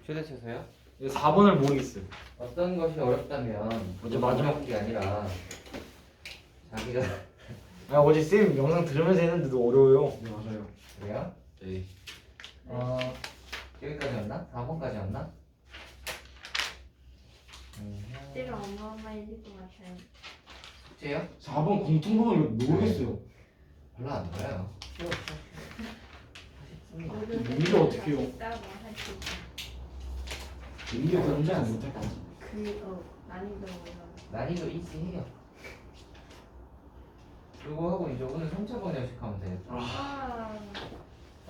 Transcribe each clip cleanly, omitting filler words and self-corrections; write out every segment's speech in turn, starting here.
최대치수요? 4번을 모르겠어요. 어떤 것이 어렵다면 어제 마지막- 어려운 게 아니라 자기가 어제 쌤 영상 들으면서 했는데도 어려워요. 네 맞아요. 그래요? 네. 여기까지였나? 4번까지였나? 숙제를 어마어마해질 것 같아요. 숙제요? 4번 공통부분 모르겠어요. 별로 안 어려요. 모든 민기가 어떻게 해요? 따고 할수 있어요. 민기가 그런지 안 못할 것 같아. 난이도 올라. 난이도 이지해요. 이거 하고 이제 오늘 3차 방정식 하면 되겠다. 아,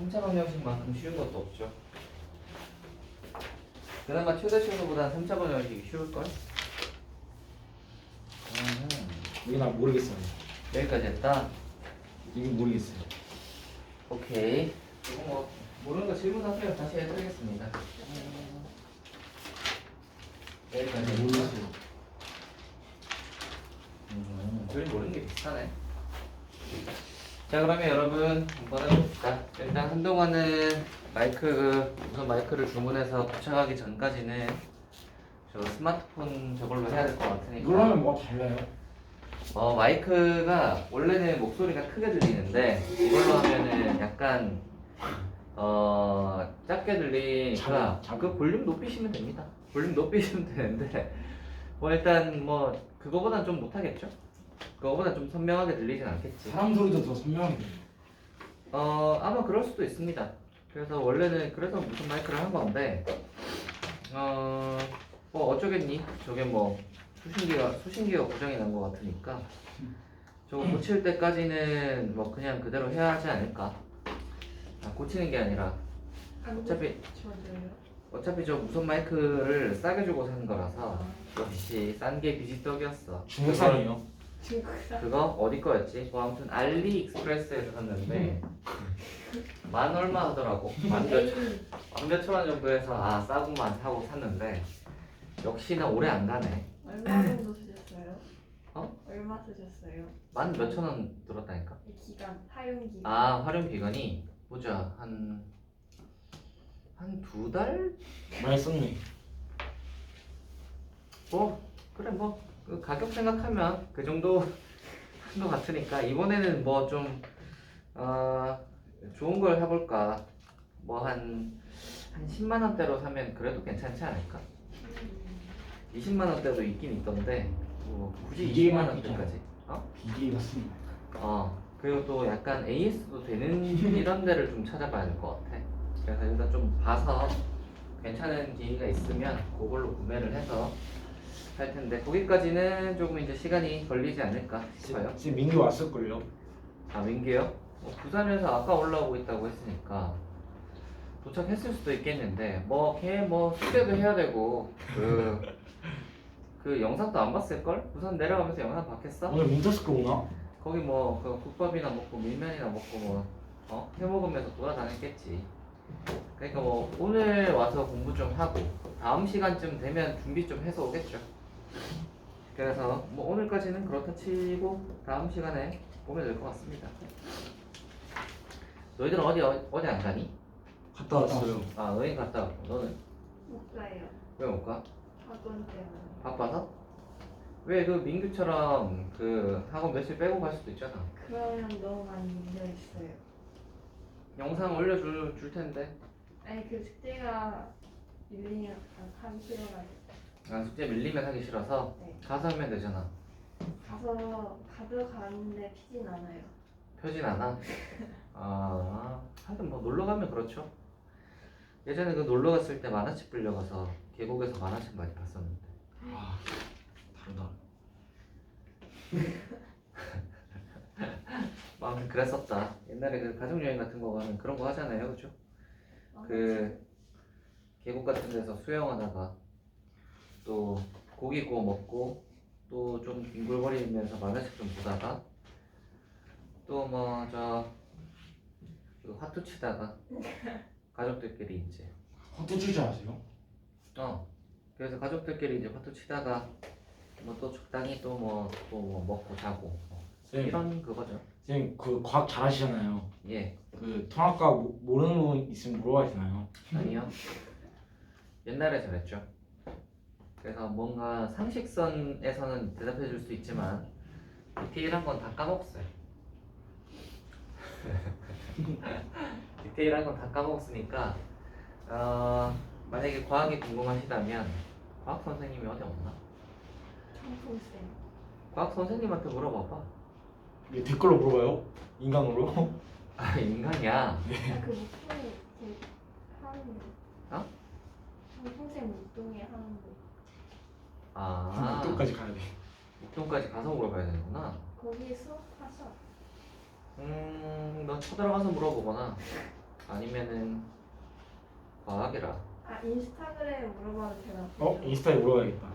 3차 방정식만큼 쉬운 것도 없죠. 그나마 최대치수보다 3차 방정식이 쉬울걸? 이게 나 모르겠어요. 여기까지 했다. 이게 모르겠어요. 오케이. 이거 뭐 모르는 거 질문하세요. 다시 해드리겠습니다. 여기까지 했다. 모르겠어요. 둘이 모르는 게 비슷하네. 자, 그러면 여러분 한번 해봅시다. 일단 한동안은 우선 마이크를 주문해서 도착하기 전까지는 저 스마트폰 저걸로 해야 될 것 같으니까. 이걸로 하면 뭐가 달라요? 마이크가 원래는 목소리가 크게 들리는데 이걸로 하면은 약간 작게 들리니까 그 볼륨 높이시면 됩니다. 볼륨 높이시면 되는데 뭐 일단 뭐 그거보단 좀 못하겠죠? 그거보단 좀 선명하게 들리진 않겠지. 사람 소리도 더 선명하게 들려요. 아마 그럴 수도 있습니다. 그래서 원래는 그래서 무슨 마이크를 한 건데 뭐 어쩌겠니? 저게 뭐 수신기가 고장이 난 것 같으니까 저거 고칠 때까지는 뭐 그냥 그대로 해야 하지 않을까. 고치는 게 아니라 어차피 저 무선 마이크를 싸게 주고 산 거라서 역시 싼 게 빚이 떡이었어. 중국산이에요. 중국산. 그거 어디 거였지? 뭐 아무튼 알리익스프레스에서 샀는데 만 얼마 하더라고. 만 몇천 원 정도 해서 싸구만 하고 샀는데 역시나 오래 안 가네. 얼마 정도 쓰셨어요? 어? 얼마 쓰셨어요? 만 몇천 원 들었다니까. 기간, 사용 기간. 활용 기간이 보자 한 두 달? 많이 썼네. 뭐 그래 그 가격 생각하면 그 정도 한 것 같으니까 이번에는 뭐 좀 좋은 걸 해볼까. 뭐 한 10만 원대로 사면 그래도 괜찮지 않을까? 20만 원대도 있긴 있던데 뭐 굳이 20만 원대까지. BDA 같습니다. 그리고 또 약간 AS도 되는 이런 데를 좀 찾아봐야 될 것 같아. 그래서 일단 좀 봐서 괜찮은 기기가 있으면 그걸로 구매를 해서 할 텐데 거기까지는 조금 이제 시간이 걸리지 않을까 싶어요. 쌤 민규 왔을걸요? 민규요? 부산에서 아까 올라오고 있다고 했으니까 도착했을 수도 있겠는데 걔 숙제도 해야 되고 그 영상도 안 봤을걸? 부산 내려가면서 영상 봤겠어? 오늘 민터스크 오나? 거기 그 국밥이나 먹고 밀면이나 먹고 해 먹으면서 돌아다녔겠지. 그러니까 오늘 와서 공부 좀 하고 다음 시간쯤 되면 준비 좀 해서 오겠죠. 그래서 오늘까지는 그렇다 치고 다음 시간에 보면 될 것 같습니다. 너희들은 어디 안 가니? 갔다 왔어요. 너희 갔다 왔고 너는 못 가요. 왜 못 가? 학원 때문에. 바빠서? 왜 그 민규처럼 그 학원 며칠 빼고 갈 수도 있잖아. 그러면 너무 많이 밀려 있어요. 영상 올려줄 텐데. 아니 그 숙제가 밀리면 하기 싫어가지고. 숙제 밀리면 하기 싫어서 네. 가서 하면 되잖아. 가서 가져가는데 피진 않아요. 펴진 않아? 하여튼 놀러 가면 그렇죠. 예전에 그 놀러 갔을 때 만화책 빌려가서 계곡에서 만화책 많이 봤었는데. 다르다. 아무튼 그랬었다. 옛날에 그 가족여행 같은 거 가면 그런 거 하잖아요, 그죠? 그 계곡 같은 데서 수영하다가 또 고기 구워 먹고 또 좀 뒹굴거리면서 만화책 좀 보다가 또 그 화투 치다가 가족들끼리 이제 화투 칠 줄 아세요? 그래서 가족들끼리 이제 화투 치다가 또 적당히 또 먹고 자고 쌤, 이런 그거죠. 쌤 그 과학 잘하시잖아요. 예. 그 통합과 모르는 부분 있으면 물어봐도 되나요? 아니요. 옛날에 잘했죠. 그래서 뭔가 상식선에서는 대답해 줄 수 있지만 디테일한 건 다 까먹었어요. 디테일한 건 다 까먹었으니까 만약에 과학이 궁금하시다면 과학 선생님이 어디 없나? 청풍쌤. 과학 선생님한테 물어봐봐. 이게 댓글로 물어봐요? 인간으로? 아 인간이야. 그 목동에 제 하는데. 어? 청풍쌤 목동에 하는데. 아 끝까지 가야 돼. 목동까지 가서 물어봐야 되는구나. 거기 수업하셔. 너 쳐들어가서 물어보거나 아니면은 과학이라. 아 인스타그램 물어봐도 되나? 인스타에 물어봐야겠다.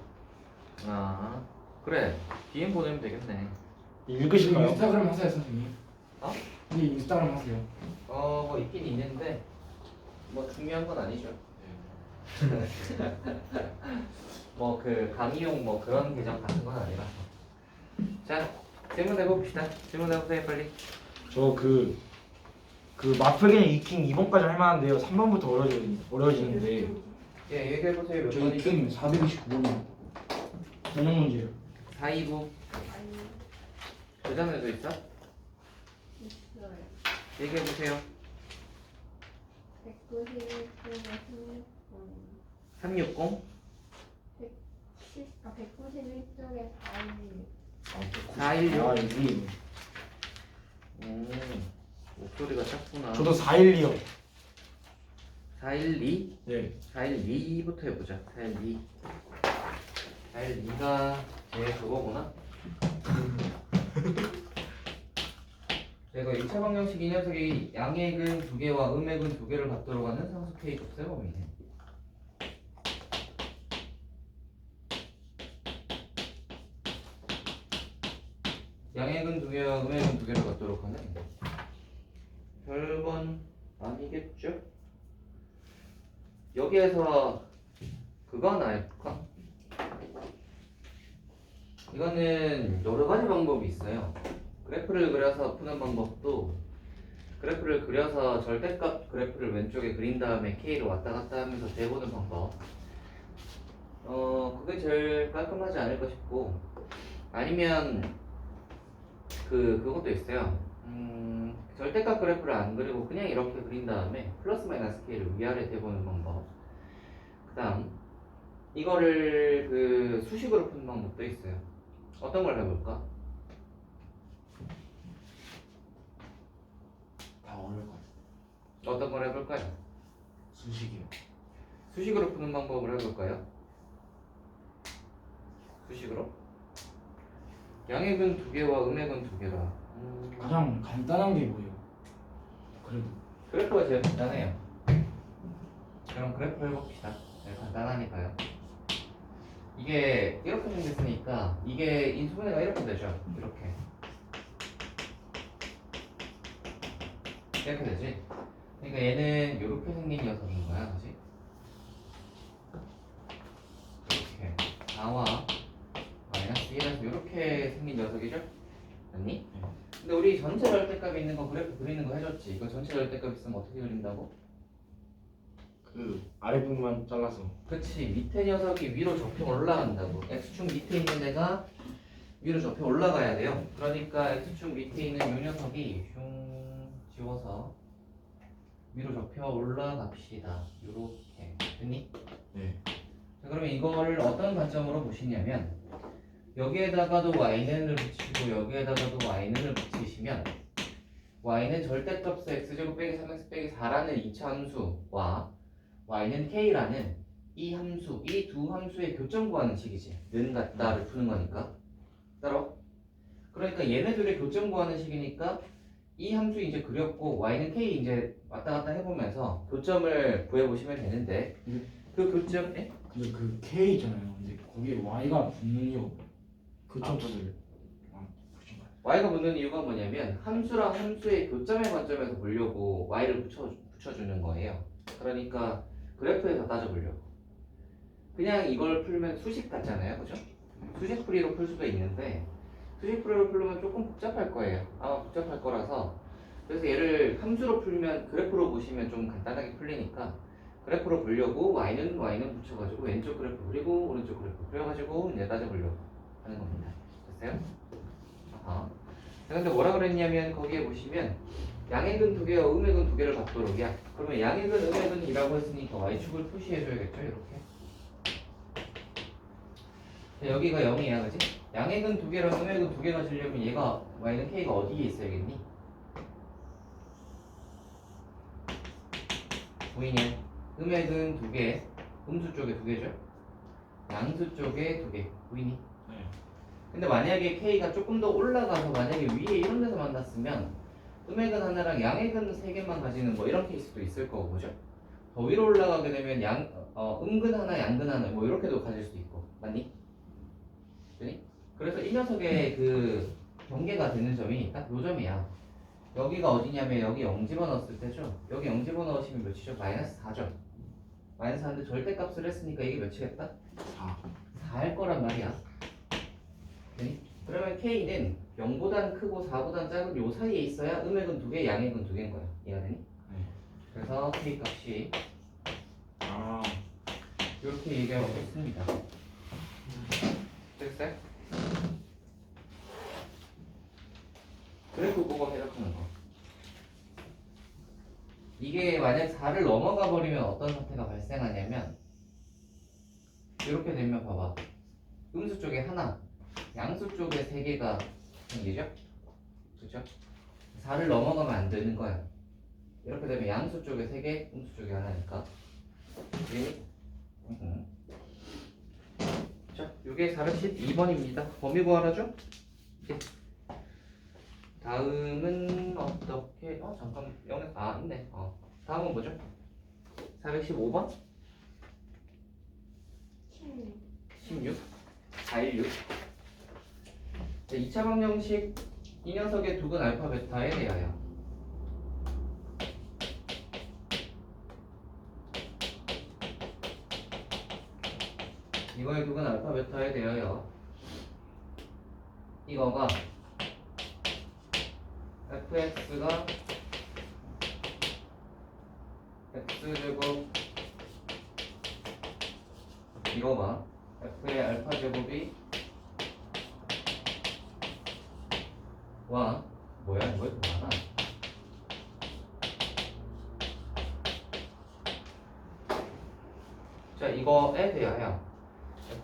아 그래 DM 보내면 되겠네. 읽으실까요? 인스타그램 하세요 선생님. 어? 네 인스타그램 하세요. 뭐 있긴 있는데 뭐 중요한 건 아니죠. 뭐 그 강의용 뭐 그런 계정 같은 건 아니라서. 자 질문 해봅시다. 질문 해보세요 빨리. 저 그 마플갱 이킹 2번까지 할 만한데요. 3번부터 어려워지는데 예 얘기해보세요. 몇 저희 번이죠? 킹 429번이요. 전형 문제요. 429 아니 도전에도 있어? 있어요. 얘기해보세요. 191 중에 16분. 360 191쪽에 4일. 416 아 여기 목소리가 작구나. 저도 412요. 412 네. 412부터 해보자. 412 412가 제일 그거구나. 제가 1차 방정식 이 녀석이 양액은 2개와 음액은 2개를 갖도록 하는 상수 K 값의 범위네. 양액은 2개와 음액은 2개를 갖도록 하는 별건 아니겠죠? 여기에서 그거 하나 해볼까? 이거는 여러 가지 방법이 있어요. 그래프를 그려서 푸는 방법도, 그래프를 그려서 절대값 그래프를 왼쪽에 그린 다음에 K를 왔다 갔다 하면서 재보는 방법. 그게 제일 깔끔하지 않을까 싶고, 아니면 그것도 있어요. 절대값 그래프를 안 그리고 그냥 이렇게 그린 다음에 플러스 마이너스 K를 위아래 대보는 방법. 그 다음 이거를 그 수식으로 푸는 방법도 있어요. 어떤 걸 해볼까? 다 어려울 것 같아요. 어떤 걸 해볼까요? 수식이요. 수식으로 푸는 방법을 해볼까요? 수식으로? 양액은 2개와 음액은 2개라. 가장 간단한 게 뭐예요? 그래도 그래프가 제일 간단해요. 그럼 그래프 해봅시다. 네, 간단하니까요. 이게 이렇게 생겼으니까 이게 인수분해가 이렇게 되죠. 이렇게 되지. 그러니까 얘는 이렇게 생긴 녀석인 거야, 그지? 이렇게 4와 마이너스 1에서 이렇게 생긴 녀석이죠? 맞니? 근데 우리 전체 절대값이 있는 거 그래프 그리는 거 해줬지. 이거 전체 절대값 있으면 어떻게 그린다고? 그 아랫부분만 잘라서. 그치, 밑에 녀석이 위로 접혀 올라간다고. X축 밑에 있는 애가 위로 접혀 올라가야 돼요. 그러니까 X축 밑에 있는 이 녀석이 슝 지워서 위로 접혀 올라갑시다. 요렇게. 됐니? 네. 자, 그러면 이거를 어떤 관점으로 보시냐면 여기에다가도 yn을 붙이고 여기에다가도 yn을 붙이시면 y는 절대값의 x제곱 빼기 3x 빼기 4라는 2차 함수와 y는 k라는 이 함수, 이 두 함수의 교점 구하는 식이지. 는 같다를 푸는 거니까. 따라와? 그러니까 얘네들의 교점 구하는 식이니까 이 함수 이제 그렸고 y는 k 이제 왔다 갔다 해보면서 교점을 구해보시면 되는데 그 교점에 근데 그 K 있잖아요. 근데 거기에 Y가 붙는 이유가 교점 뜻을. 보지 마요. y가 붙는 이유가 뭐냐면 함수랑 함수의 교점의 관점에서 보려고 y를 붙여주는 거예요. 그러니까 그래프에서 따져보려고. 그냥 이걸 풀면 수식 같잖아요, 그죠? 수식 풀이로 풀 수도 있는데 수식 풀이로 풀면 조금 복잡할 거예요. 아마 복잡할 거라서 그래서 얘를 함수로 풀면 그래프로 보시면 좀 간단하게 풀리니까 그래프로 보려고 y는 붙여가지고 왼쪽 그래프 그리고 오른쪽 그래프 그려가지고 이제 따져보려고 하는 겁니다. 됐어요? 자, 근데 뭐라 그랬냐면 거기에 보시면 양액은 두 개와 음액은 두 개를 받도록이야. 그러면 양액은 음액은이라고 했으니까 y축을 표시해줘야겠죠, 이렇게. 여기가 0이야, 그지? 양액은 두 개랑 음액은 두 개가 주려면 얘가 y는 k가 어디에 있어야겠니? 보이냐? 음액은 두 개, 음수 쪽에 두 개죠? 양수 쪽에 두 개, 보이니? 네. 근데 만약에 k가 조금 더 올라가서 만약에 위에 이런 데서 만났으면 음액은 하나랑 양액은 세 개만 가지는 뭐 이런 케이스도 있을 거고, 그죠? 더 위로 올라가게 되면 음근 하나, 양근 하나 뭐 이렇게도 가질 수도 있고, 맞니? 그니? 그래서 이 녀석의 그 경계가 되는 점이 딱 요 점이야. 여기가 어디냐면 여기 0 집어넣었을 때죠. 여기 0 집어넣으시면 몇이죠? 마이너스 4죠. 마이너스 4인데 절대값을 했으니까 이게 몇이겠다? 4. 4일 거란 말이야. 그니? 그러면 K는 0보단 크고 4보단 작은 요 사이에 있어야 음액은 두 개, 양액은 두 개인 거야. 이해가 되니? 네. 그래서 K 값이 아. 이렇게 얘기하고 있습니다. 됐어요? 그래프 보고 해석하는 거. 이게 만약 4를 넘어가 버리면 어떤 사태가 발생하냐면 이렇게 되면 봐봐. 음수 쪽에 하나, 양수 쪽에 세 개가 생기죠? 그렇죠? 4를 넘어가면 안 되는 거야. 이렇게 되면 양수 쪽에 세 개, 음수 쪽에 하나니까. 자, 이게 412번입니다. 범위 구하라죠? 네. 다음은 어떻게? 잠깐 있네. 다음은 뭐죠? 415번? 16? 416? 네, 2차 방정식 이 녀석의 두근 알파 베타에 대하여 이거의 두근 알파 베타에 대하여 이거가 fx가 x제곱 이거가 f의 알파 제곱이 와 뭐야 이거 이렇게 많아. 자 이거에 대하여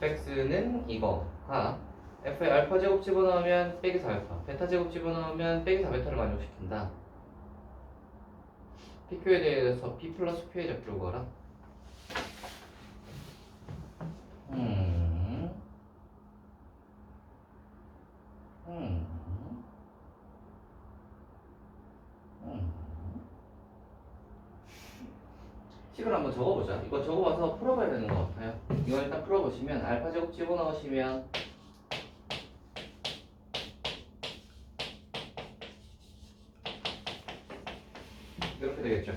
fx는 이거가 f의 알파 제곱 집어넣으면 빼기 4알파 베타 제곱 집어넣으면 빼기 4베타를 만족시킨다. pq에 대해서 p 플러스 q의 적조를 구하라. 식을 한번 적어보자. 이거 적어봐서 풀어봐야 되는 것 같아요. 이거 일단 풀어보시면 알파 제곱 집어넣으시면 이렇게 되겠죠.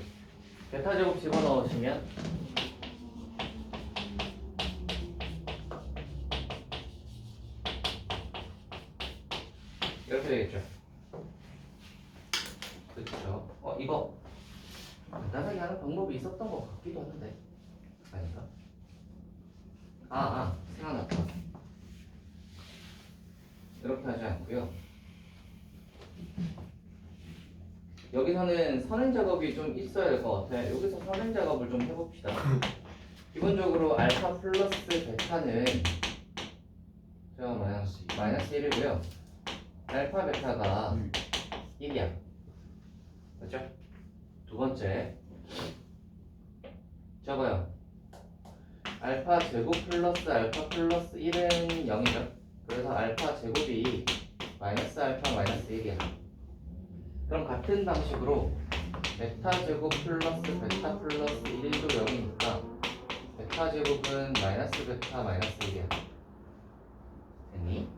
베타 제곱 집어넣으시면 이렇게 되겠죠. 그렇죠. 이거 간단하게 하는 방법이 있었던 것 같기도 한데 아닌가? 생각났다. 이렇게 하지 않고요. 여기서는 선행 작업이 좀 있어야 될 것 같아요. 여기서 선행 작업을 좀 해봅시다. 기본적으로 알파 플러스 베타는 저 마이너스 1이고요. 알파 베타가 1이야. 그렇죠? 두 번째 저거요. 알파 제곱 플러스 알파 플러스 1은 0이죠. 그래서 알파 제곱이 마이너스 알파 마이너스 1이야. 그럼 같은 방식으로 베타 제곱 플러스 베타 플러스 1도 0이니까 베타 제곱은 마이너스 베타 마이너스 1이야. 됐니?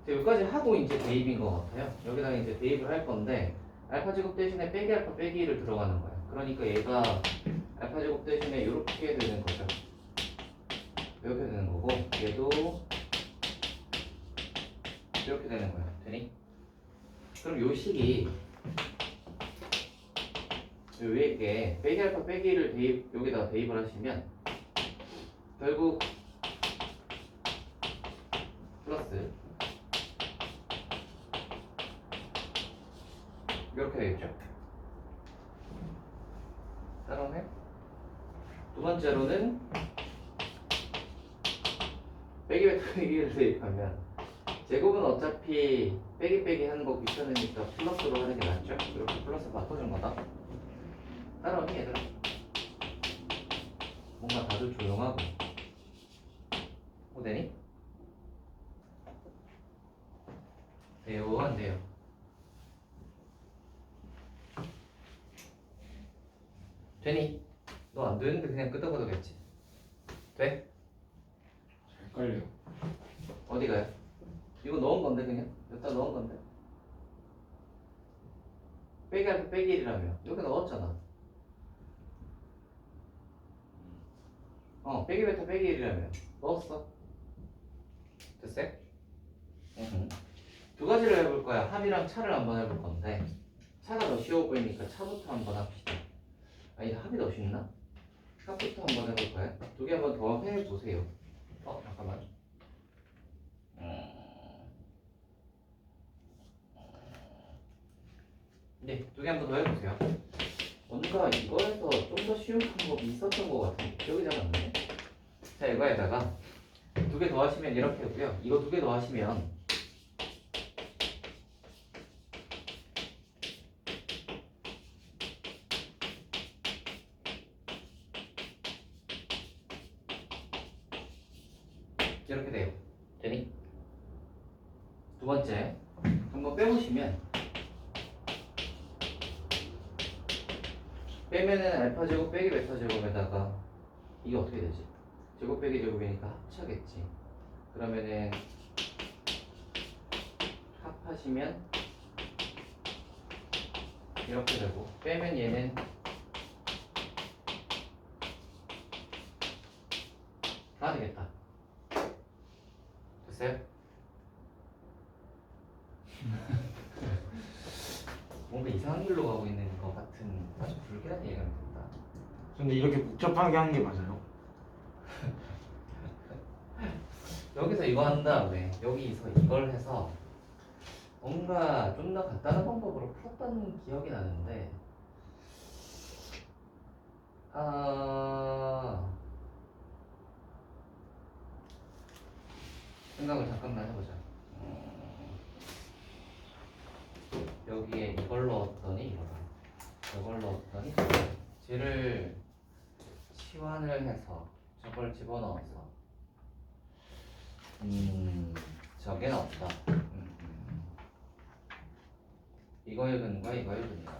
여기까지 하고 이제 대입인 것 같아요. 여기다가 이제 대입을 할 건데 알파 제곱 대신에 빼기 알파 빼기 1을 들어가는 거야. 그러니까 얘가 알파 제곱 대신에 이렇게 되는 거죠. 이렇게 되는 거고 얘도 이렇게 되는 거야. 되니? 그럼 요 식이 요 위에 빼기 알파 빼기를 대입 여기다가 대입을 하시면 결국 플러스 이렇게 되겠죠. 따라오네. 두 번째로는 빼기 베타 빼기를 대입하면 제곱은 어차피 빼기 빼기 하는 거 귀찮으니까 플러스로 하는 게 낫죠. 이렇게 플러스 바꿔준 거다. 따라오니 얘들아? 뭔가 다들 조용하고 뭐 되니? 돼요 안 돼요? 되니? 너 안 되는데 그냥 끄덕끄덕했지? 돼? 헷갈려요. 어디 가요? 이거 넣은 건데 그냥 여기다 넣은 건데 빼기 할때 빼기 1이라며 여기 넣었잖아. 빼기 베타 빼기 1이라며 넣었어. 됐어요? 두 가지를 해볼 거야. 합이랑 차를 한번 해볼 건데 차가 더 쉬워 보이니까 차부터 한번 합시다. 아니 합이 더 쉽나? 합부터 한번 해볼 거야. 두 개 한번 더 해보세요. 잠깐만. 네, 두 개 한번 더 해보세요. 뭔가 이거에서 좀 더 쉬운 방법이 있었던 것 같은데 기억이 잘 안 나네. 자, 이거에다가 두 개 더 하시면 이렇게 하고요. 이거 두 개 더 하시면 이렇게 돼요. 되니? 두 번째 한번 빼보시면 빼면은 알파 제곱 빼기 베타 제곱에다가 이게 어떻게 되지? 제곱 빼기 제곱이니까 합차겠지. 그러면은 합하시면 이렇게 되고 빼면 얘는 다 되겠다. 됐어요? 뭔가 이상한 길로 가고 있는 것 같은 아주 불길한 예감이 든다. 근데 이렇게 복잡하게 하는 게 맞아요? 여기서 이거 한 다음에 여기서 이걸 해서 뭔가 좀 더 간단한 방법으로 풀었던 기억이 나는데 생각을 잠깐만 해보자. 여기에 이걸 넣었더니 이걸 넣었더니 쟤를 치환을 해서 저걸 집어넣어서 저게 없다. 이거의 근과 이거의 근이다.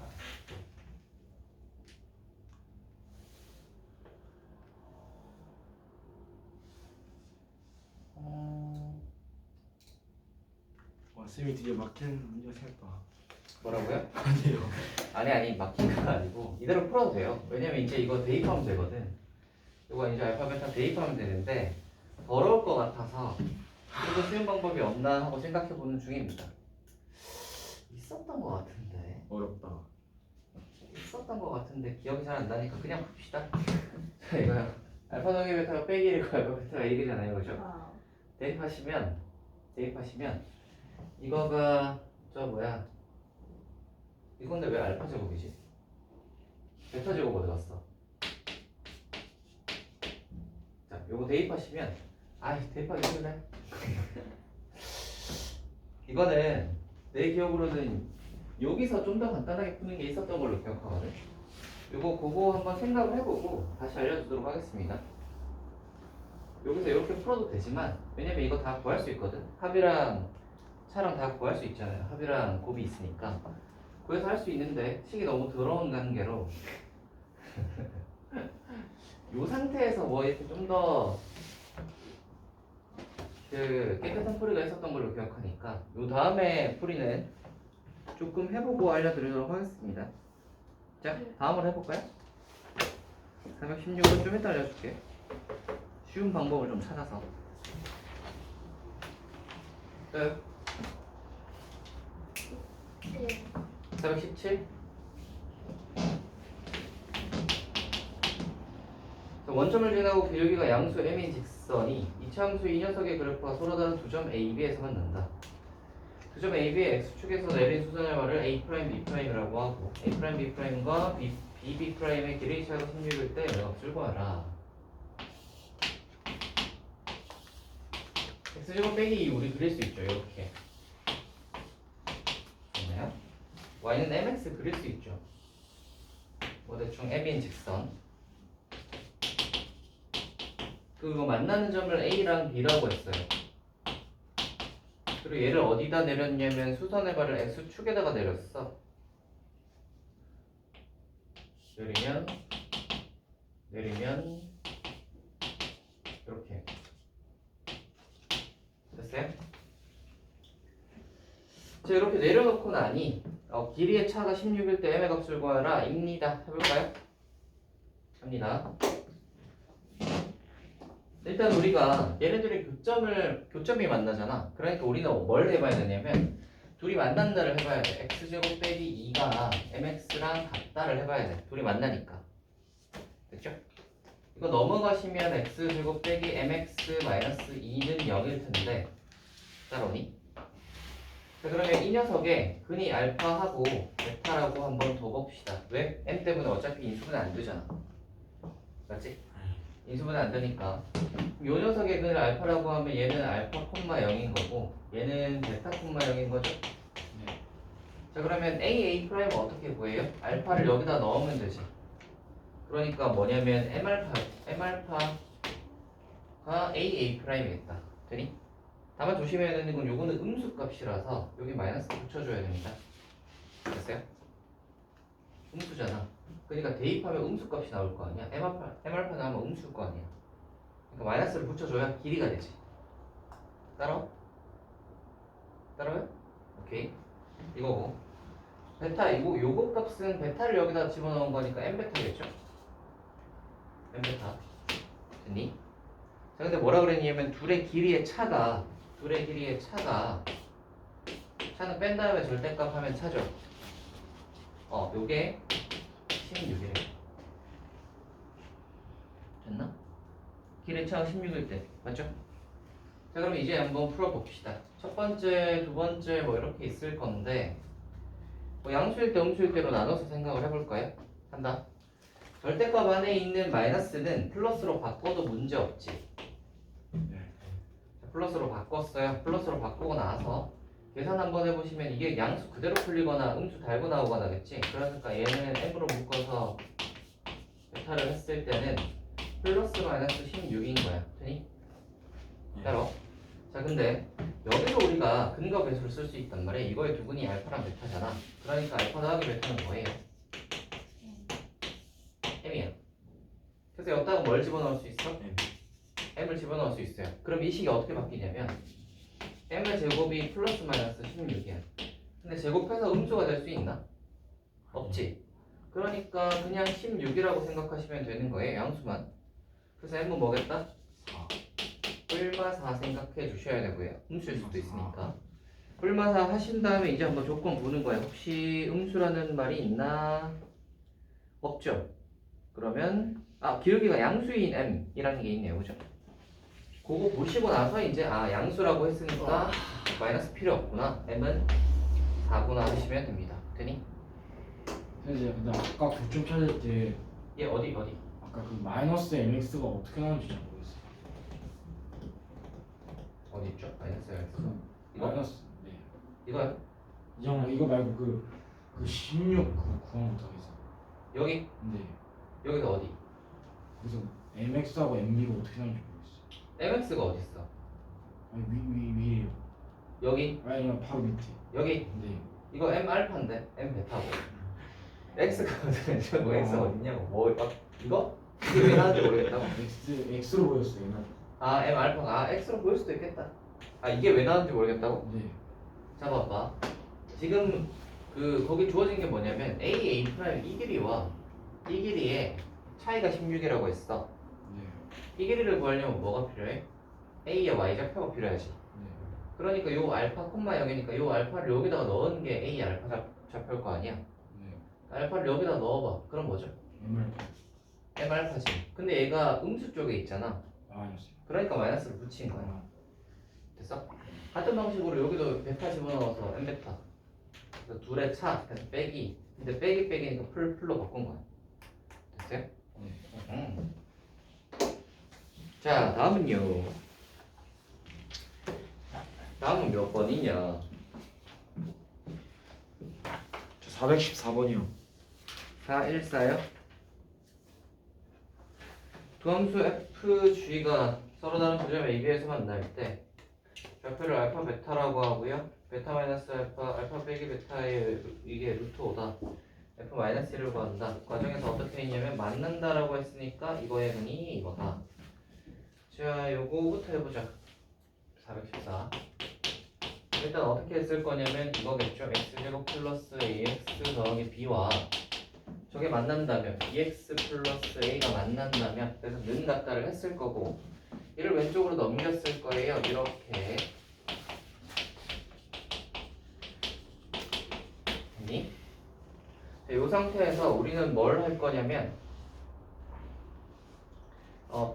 와 쌤이 드디어 막히는 문제가 생겼다. 뭐라고요? 아니에요. 아니 막힌 건 아니고 이대로 풀어도 돼요. 왜냐면 이제 이거 대입하면 되거든. 이거 이제 알파 베타 대입하면 되는데 어려울 것 같아서 좀 더 쉬운 방법이 없나 하고 생각해보는 중입니다. 있었던 것 같은데 어렵다. 있었던 것 같은데 기억이 잘 안 나니까 그냥 풉시다. 자 이거요. 알파 더하기 베타가 빼기 1이고 알파 베타가 1이잖아요, 그죠? 대입하시면 이거가 저 뭐야? 이건데 왜 알파 제곱이지? 베타 제곱 어디 갔어? 자, 요거 대입하시면 대입하기 싫네. 이거는 내 기억으로는 여기서 좀 더 간단하게 푸는 게 있었던 걸로 기억하거든. 그거 한번 생각을 해보고 다시 알려주도록 하겠습니다. 여기서 이렇게 풀어도 되지만 왜냐면 이거 다 구할 수 있거든. 합이랑 차랑 다 구할 수 있잖아요. 합이랑 곱이 있으니까 구해서 할 수 있는데 식이 너무 더러운 관계로 이 상태에서 뭐 이렇게 좀 더 깨끗한 풀이가 있었던 걸로 기억하니까 요 다음에 풀이는 조금 해보고 알려드리도록 하겠습니다. 자, 다음으로 해볼까요? 416은 좀 이따 알려줄게. 쉬운 방법을 좀 찾아서. 끝. 417 원점을 지나고 기울기가 양수 m인 직선이 이차함수 이 녀석의 그래프와 서로 다른 두 점 A, B에서 만난다. 두 점 A, B의 X축에서 내린 수선의 말을 A', B'이라고 하고 A', B'과 B'의 길이의 차이가 16일 때 값을 구하라. X제곱 빼기 2 우리 그릴 수 있죠. 이렇게 됐나요? Y는 mx 그릴 수 있죠. 뭐 대충 m인 직선 그거 만나는 점을 A랑 B라고 했어요. 그리고 얘를 어디다 내렸냐면 수선의 발을 X축에다가 내렸어. 내리면 이렇게 됐어요? 자 이렇게 내려놓고 나니 길이의 차가 16일 때 m의 값을 구하라 입니다. 해볼까요? 합니다. 일단 우리가 얘네들이 교점이 만나잖아. 그러니까 우리는 뭘 해봐야 되냐면 둘이 만난다를 해봐야 돼. x제곱 빼기 2가 mx랑 같다를 해봐야 돼. 둘이 만나니까. 됐죠? 이거 넘어가시면 x제곱 빼기 mx 마이너스 2는 0일 텐데 따라오니? 자 그러면 이 녀석의 근이 알파하고 베타라고 한번 더 봅시다. 왜? m 때문에 어차피 인수분해 안 되잖아. 맞지? 인수분해 안 되니까 요 녀석의 근을 알파라고 하면 얘는 알파 콤마 0인 거고 얘는 베타 콤마 0인 거죠? 네. 자 그러면 A 프라임은 어떻게 구해요? 알파를 여기다 넣으면 되지. 그러니까 뭐냐면 m알파가 A 프라임이겠다. 되니? 다만 조심해야 되는 건 요거는 음수값이라서 여기 마이너스 붙여줘야 됩니다. 됐어요? 음수잖아. 그러니까 대입하면 음수값이 나올 거 아니야. m알파 나오면 음수일 거 아니야. 그러니까 마이너스를 붙여줘야 길이가 되지. 따라와? 따라와요? 오케이. 이거고 베타 이거 요거 값은 베타를 여기다 집어넣은 거니까 m베타겠죠? m베타 됐니? 자 근데 뭐라 그랬냐면 둘의 길이의 차가 차는 뺀 다음에 절대값 하면 차죠. 요게 16이래. 됐나? 길의 차가 16일 때 맞죠? 자 그럼 이제 한번 풀어봅시다. 첫 번째, 두 번째 뭐 이렇게 있을 건데 뭐 양수일 때 음수일 때로 나눠서 생각을 해볼까요? 한다. 절대값 안에 있는 마이너스는 플러스로 바꿔도 문제 없지. 자, 플러스로 바꿨어요. 플러스로 바꾸고 나서 계산 한번 해보시면 이게 양수 그대로 풀리거나 음수 달고 나오거나겠지. 그러니까 얘는 m으로 묶어서 베타를 했을 때는 플러스 마이너스 16인 거야. 되니? 따로. 자 근데 여기서 우리가 근거 배수를 쓸 수 있단 말이야. 이거의 두근이 알파랑 베타잖아. 그러니까 알파 더하기 베타는 뭐예요? m이야. 그래서 여기다가 뭘 집어넣을 수 있어? m을 집어넣을 수 있어요. 그럼 이 식이 어떻게 바뀌냐면 m의 제곱이 플러스 마이너스 16이야. 근데 제곱해서 음수가 될 수 있나? 없지. 그러니까 그냥 16이라고 생각하시면 되는 거예요. 양수만. 그래서 m은 뭐겠다? 4 생각해 주셔야 되고요. 음수일 수도 있으니까. 뿔마 4 하신 다음에 이제 한번 조건 보는 거예요. 혹시 음수라는 말이 있나? 없죠. 그러면 기울기가 양수인 m이라는 게 있네요. 그죠? 그거 보시고 나서 이제 양수라고 했으니까 마이너스 필요 없구나. m은 4구나 하시면 됩니다. 되니? 선생님 근데 아까 교점 찾을 때 얘 어디? 아까 그 마이너스 mx가 어떻게 나오는지 잘 모르겠어요. 어디 있죠? 마이너스 x. 그 이거? 마이너스 네. 이거요? 이거 말고 그 16 그거 구한 못하겠어요. 여기? 네. 여기가 어디? 그래서 mx하고 mb가 어떻게 나오는지 모르겠어요. mx가 어디 있어? 아니 위에요. 여기? 아니면 바로 밑에. 여기? 네. 이거 m 알파인데 m 베타고. x가 어디냐? 뭐 x가 어디냐고. 뭐 이거? 이게 왜 나왔는지 모르겠다고. x로 보였어요. 옛날에. m 알파가 x로 보일 수도 있겠다. 이게 왜 나왔는지 모르겠다고? 네. 자 봐봐. 지금 거기 주어진 게 뭐냐면 a 프라임 이 길이와 이 길이의 차이가 16이라고 했어. 네. 이 길이를 구하려면 뭐가 필요해? a의 y좌표가 필요하지. 네. 그러니까 요 알파 콤마 0이니까 요 알파를 여기다가 넣은 게 a 알파 좌표일 거 아니야. 네. 알파를 여기다 넣어봐. 그럼 뭐죠? m알파. M 알파지. 근데 얘가 음수 쪽에 있잖아. 마이너스. 그러니까 마이너스를 붙인 거야. 됐어? 같은 방식으로 여기도 베타 집어넣어서 M 베타. 그래서 둘의 차, 그래서 빼기. 근데 빼기 빼기니까 풀로 바꾼 거야. 됐어요? 음. 자, 다음은요. 다음은 몇 번이냐? 저 414번이요. 414요? 두 함수 f, g가 서로 다른 조점 AB에서 만날 때 좌표를 알파 베타라고 하고요. 베타 마이너스 알파, 알파 빼기 베타의 이게 루트 5다. f 마이너스 1을 구한다. 과정에서 어떻게 했냐면 만난다라고 했으니까 이거의 근이 이거다. 자, 요거부터 해보자. 414. 일단 어떻게 했을 거냐면 이거겠죠. x제곱 플러스 ax 더하기 b와 저게 만난다면 bx 플러스 a가 만난다면 그래서 는 같다를 했을 거고 이를 왼쪽으로 넘겼을 거예요. 이렇게 됐니? 이 상태에서 우리는 뭘 할 거냐면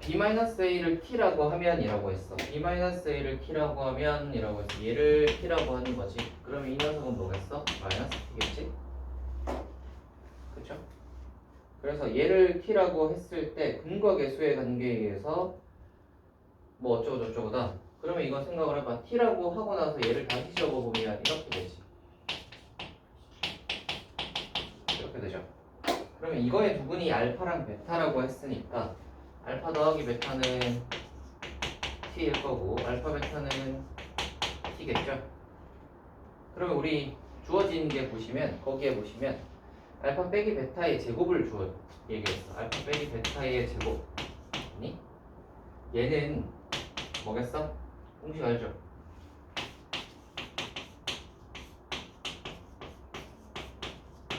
b-a를 t라고 하면 이라고 했어. b-a를 t라고 하면 이라고 했어. 얘를 t라고 하는 거지. 그러면 이 녀석은 뭐겠어? 마이너스 t겠지? 그쵸? 그래서 얘를 t라고 했을 때 근거 계수의 관계에 의해서 뭐 어쩌고 저쩌고다. 그러면 이거 생각을 해봐. t라고 하고 나서 얘를 다시 적어보면 이렇게 되지. 이렇게 되죠. 그러면 이거의 두분이 알파랑 베타라고 했으니까 알파 더하기 베타는 t일 거고 알파 베타는 t겠죠. 그러면 우리 주어진 게 보시면 거기에 보시면 알파 빼기 베타의 제곱을 주어 얘기했어. 알파 빼기 베타의 제곱. 아니? 얘는 뭐겠어? 공식 알죠?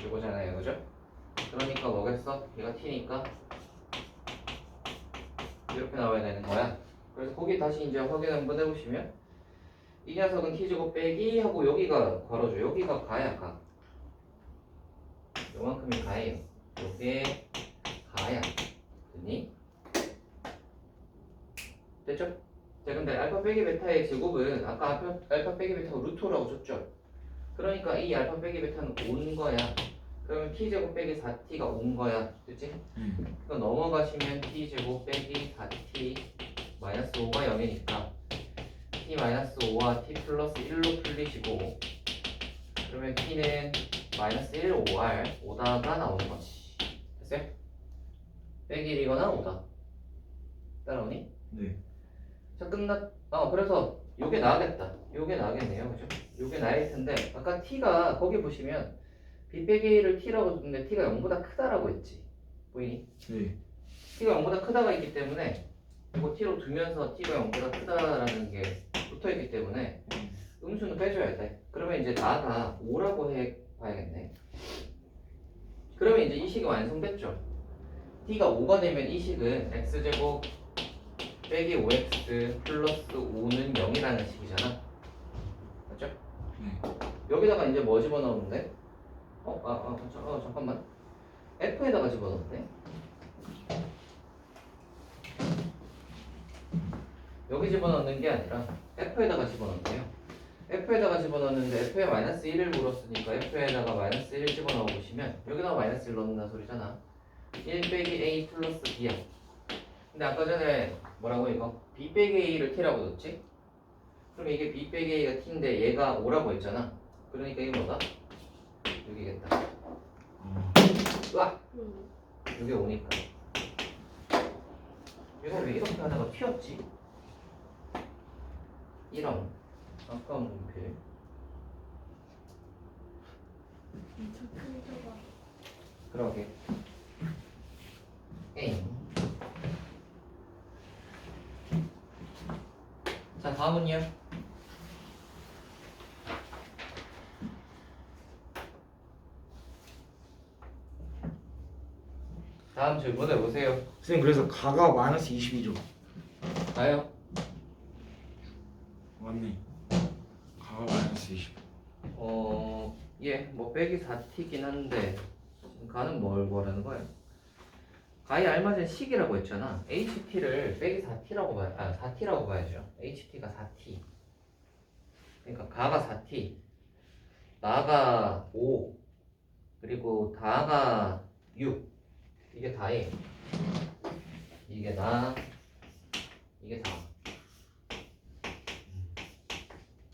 이거잖아요, 그죠? 그러니까 뭐겠어? 얘가 t니까 이렇게 나와야 되는 거야. 그래서 거기 다시 이제 확인 한번 해보시면 이 녀석은 t제곱 빼기 하고 여기가 괄호죠. 여기가 가야 가. 요만큼이 가예요. 요게 가야. 됐니? 됐죠? 자, 근데 알파 빼기 베타의 제곱은 아까 알파 빼기 베타가 루트라고 줬죠? 그러니까 이 알파 빼기 베타는 온 거야. 그러면 t제곱 빼기 4t가 온 거야. 됐지? 그거 넘어가시면 t제곱 빼기 4t 마이너스 5가 0이니까 t 마이너스 5와 t 플러스 1로 풀리시고 그러면 t는 마이너스 1, 5r, 5다가 나오는 거지. 됐어요? 빼기 1이거나 5다. 따라오니? 네. 자, 그래서 요게 나겠다. 요게 나겠네요. 그죠? 요게 나일 텐데 아까 t가 거기 보시면 b 빼기 1을 t라고 줬는데 t가 0보다 크다라고 했지. 보이니? 네. t가 0보다 크다가 있기 때문에 이거 t로 두면서 t가 0보다 크다라는 게 붙어있기 때문에 음수는 빼줘야 돼. 그러면 이제 나가 5라고 해봐야겠네. 그러면 이제 이 식이 완성됐죠. t가 5가 되면 이 식은 x제곱 빼기 5x 플러스 5는 0이라는 식이잖아. 맞죠? 여기다가 이제 뭐 집어넣는데? 잠깐만. f에다가 집어넣네. 여기 집어넣는 게 아니라 f에다가 집어넣네요. f에다가 집어넣는데 f에 마이너스 1을 물었으니까 f에다가 마이너스 1 집어넣어 보시면 여기다가 마이너스 1 넣는다는 소리잖아. 1 빼기 a 플러스 b야. 근데 아까 전에 뭐라고 이거? b 빼기 a를 t라고 넣었지? 그럼 이게 b 빼기 a가 t인데 얘가 5라고 했잖아. 그러니까 이게 뭐다? 여기겠다. 으악! 이게 5니까. 얘가 왜 이렇게 하다가 튀었지? 이런 아까운 분필. 엄청 큰 조각. 그러게. 에잉. 자, 다음은요. 다음 질문 해보세요. 선생님 그래서 가가 마이너스 20이죠. 가요. 맞네. 가가 마이너스 20. 예, 뭐 빼기 4t긴 한데 지금 가는 뭘 뭐라는 거예요? 가에 알맞은 식이라고 했잖아. HT를 빼기 4T라고 봐야죠. HT가 4T. 그러니까 가가 4T, 나가 5, 그리고 다가 6. 이게 다에. 이게 나, 이게 다.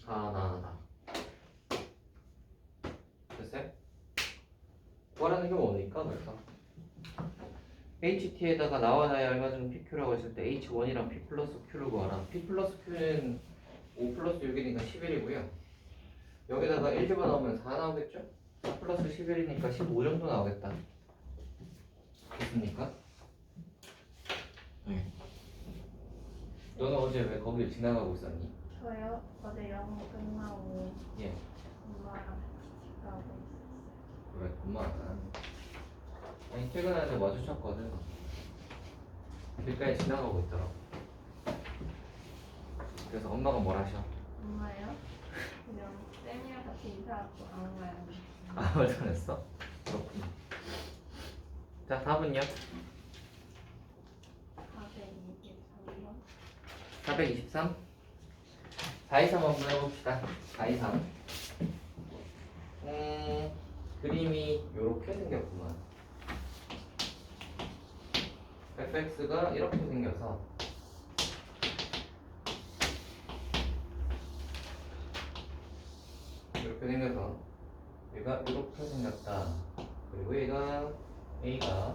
나. 됐어요? 구하라는 게 뭡니까? 그래서 HT에다가 나와 나에 알맞은 PQ라고 했을 때 H1이랑 P 플러스 Q를 구하라. P 플러스 Q는 5 플러스 6이니까 11이고요. 여기다가 1 집어넣으면 4 나오겠죠? 4 플러스 11이니까 15 정도 나오겠다. 됐습니까? 네. 너는 어제 왜 거길 지나가고 있었니? 저요? 어제 영어 끝나고 예. 엄마랑 같이 가고 있었어요. 왜 엄마 아니 퇴근하는데 마주쳤거든. 길가에 지나가고 있더라고. 그래서 엄마가 뭘 하셔? 엄마요? 그냥 쌤이랑 같이 인사하고 아무 말 안 했어요. 아무 말도 안 했어? 그렇구나. 자, 답은요? 423번. 423? 423 한번 해봅시다. 423. 그림이 요렇게 생겼구만. fx가 이렇게 생겨서 이렇게 생겨서 얘가 이렇게 생겼다. 그리고 얘가 a가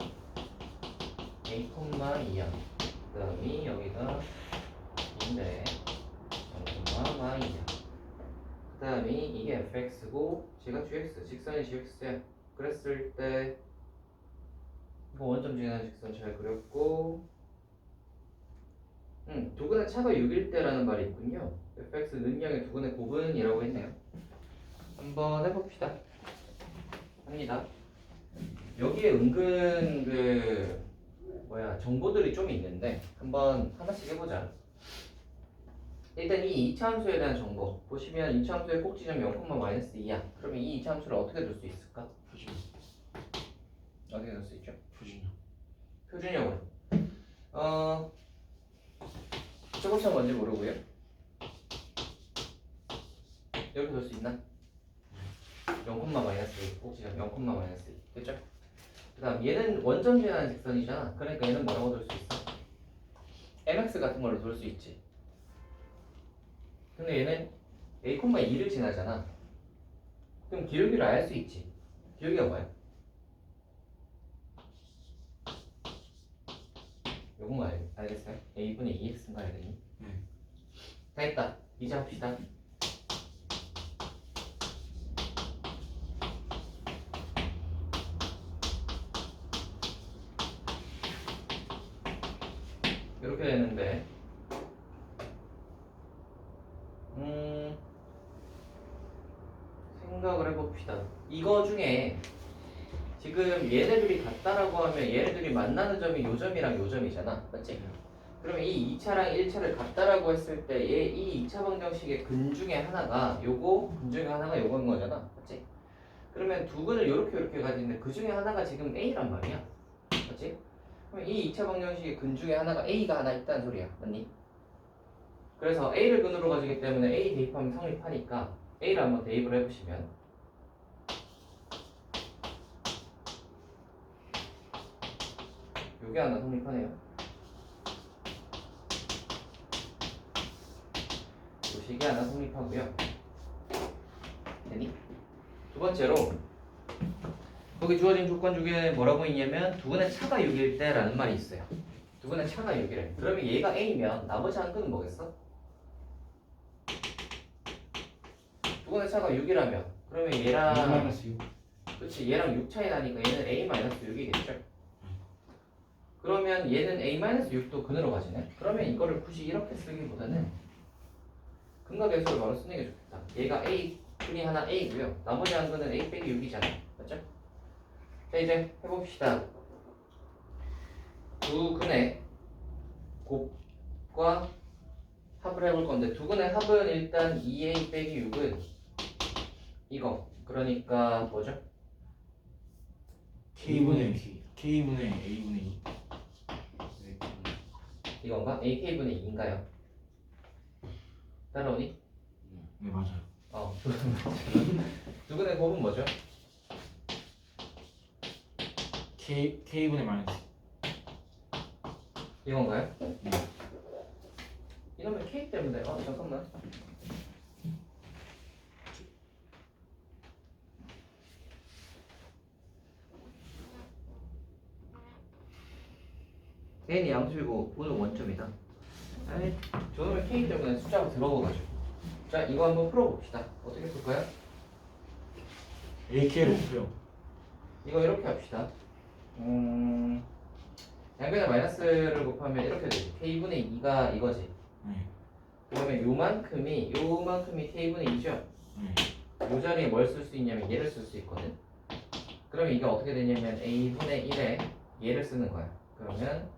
a, 2야. 그 다음이 여기가 2인데 0, 이야. 그 다음이 이게 fx고 제가 gx, 직선이 gx야. 그랬을 때 이거 원점 지나는 직선 잘 그렸고 두근의 차가 6일 때라는 말이 있군요. fx 능량의 두근의 곱은이라고 했네요. 한번 해봅시다. 합니다. 여기에 은근 정보들이 좀 있는데 한번 하나씩 해보자. 일단 이 2차 함수에 대한 정보 보시면 2차 함수의 꼭지점 0,-2야. 그러면 이 2차 함수를 어떻게 둘 수 있을까? 표준. 어떻게 둘 수 있죠? 표준요. 표준형으로. 최고차 뭔지 모르고요. 이렇게 둘 수 있나? 0,-2 꼭지점 0,-2 됐죠? 그 다음 얘는 원점 지나는 직선이잖아. 그러니까 얘는 뭐라고 둘 수 있어? mx 같은 걸로 둘 수 있지. 근데 얘는 a,2를 지나잖아. 그럼 기울기를 알 수 있지. 기울기가 뭐야? 요거 알겠어요? a분의 2x인 거 알겠니? 네. 다 했다. 이제 합시다. 이렇게 되는데 생각을 해봅시다. 이거 중에 지금 얘네들이 같다라고 하면 얘네들이 만나는 점이 요 점이랑 요 점이잖아. 맞지? 그러면 이 2차랑 1차를 같다라고 했을 때 이 2차 방정식의 근 중에 하나가 요거, 근 중에 하나가 요거인 거잖아. 맞지? 그러면 두 근을 요렇게 가지는데 그 중에 하나가 지금 A란 말이야. 맞지? 그럼 이 2차 방정식의 근 중에 하나가 A가 하나 있다는 소리야. 맞니? 그래서 A를 근으로 가지기 때문에 A 대입하면 성립하니까 A를 한번 대입을 해보시면 요게 하나 성립하네요. 요 식이 하나 성립하고요. 되니? 두 번째로 거기 주어진 조건 중에 뭐라고 있냐면 두근의 차가 6일 때라는 말이 있어요. 두근의 차가 6이래. 그러면 얘가 A면 나머지 한 근은 뭐겠어? 두근의 차가 6이라면 그러면 얘랑 -6. 그렇지 얘랑 6 차이 나니까 얘는 A-6이겠죠? 그러면 얘는 A-6도 근으로 가지네? 그러면 이거를 굳이 이렇게 쓰기보다는 근과 계수를 바로 쓰는 게 좋겠다. 얘가 A 근이 하나 A고요. 나머지 한 근은 A 빼기 6이잖아. 맞죠? 자 이제 해봅시다. 두 근의 곱과 합을 해볼 건데 두 근의 합은 일단 2A 빼기 6은 이거 그러니까 뭐죠? K분의 A분의 2. 이건가? AK분의 2인가요? 따라오니? 네 맞아요. 두근의 곱은 뭐죠? K분의 마이너스. 이건가요? 네. 이러면 K 때문에 잠깐만. n이 양수이고 오늘 원점이다. 아니, 저놈의 K 때문에 숫자가 들어가가지고. 자, 이거 한번 풀어봅시다. 어떻게 풀까요? AK로 곱해요. 이거 이렇게 합시다. 양변에 마이너스를 곱하면 이렇게 되지. K분의 2가 이거지. 네. 그러면 요만큼이 K분의 2죠. 네. 요 자리에 뭘 쓸 수 있냐면 얘를 쓸 수 있거든. 그러면 이게 어떻게 되냐면 A분의 1에 얘를 쓰는 거야. 그러면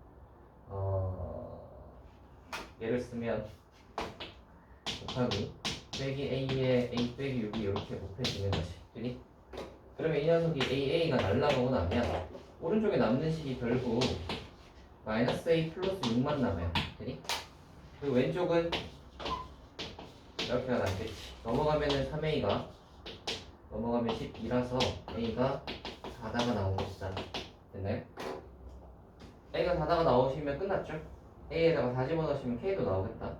얘를 쓰면 곱하기 빼기 A에 A 빼기 6이 이렇게 곱해지는 것이 되니? 그러면 이 녀석이 AA가 날라가고 나면 오른쪽에 남는 식이 결국 마이너스 A 플러스 6만 남아요. 되니? 그리고 왼쪽은 이렇게가 남겠지. 넘어가면은 3A가 넘어가면 12라서 A가 4다가 나온 것이다. 됐나요? A가 4다가 나오시면 끝났죠? A에다가 4 집어넣으시면 K도 나오겠다.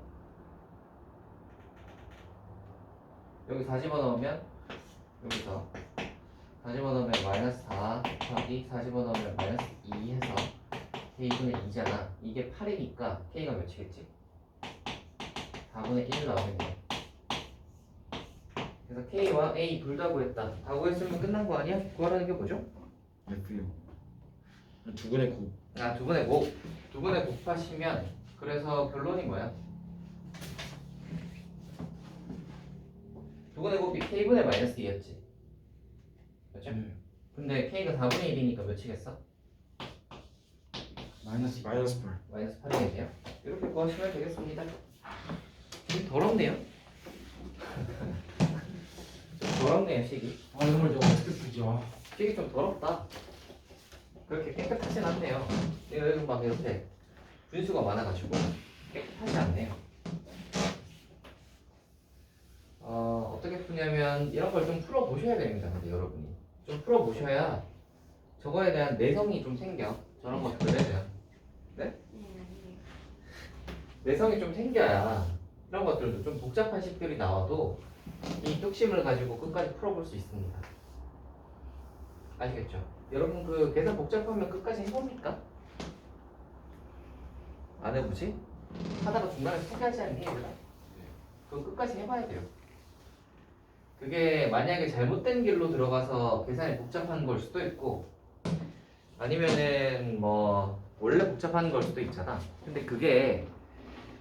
여기 4 집어넣으면 여기서 4 집어넣으면 마이너스 4 곱하기 4 집어넣으면 마이너스 2 해서 K분의 2잖아. 이게 8이니까 K가 몇이겠지? 4분의 1 나오겠네. 그래서 K와 A 둘 다 구했다. 다 구했으면 끝난 거 아니야? 구하라는 게 뭐죠? F요. 두근의 곱. 아, 두 분의 곱. 두 분의 곱하시면 그래서 결론이 뭐야? 두 분의 곱이 K분의 마이너스 2였지. 그렇죠? 근데 K가 4분의 1이니까 몇이겠어? 마이너스 마이너스 8. 마이너스 8이겠네요. 이렇게 구하시면 되겠습니다. 좀 더럽네요. 좀 더럽네요, 식이. 아 정말 내가 어떻게 풀지? 아. 식이 좀 더럽다. 그렇게 깨끗하진 않네요. 여기 막 이렇게 분수가 많아가지고 깨끗하지 않네요. 어떻게 푸냐면 이런 걸 좀 풀어보셔야 됩니다. 근데 여러분이 좀 풀어보셔야 저거에 대한 내성이 좀 생겨. 저런 것들에 대한 내성이 좀 생겨야 이런 것들도 좀 복잡한 식들이 나와도 이 뚝심을 가지고 끝까지 풀어볼 수 있습니다. 아시겠죠? 여러분 그 계산 복잡하면 끝까지 해봅니까? 안 해보지? 하다가 중간에 포기하지 않니? 그거 끝까지 해봐야 돼요. 그게 만약에 잘못된 길로 들어가서 계산이 복잡한 걸 수도 있고 아니면은 뭐 원래 복잡한 걸 수도 있잖아. 근데 그게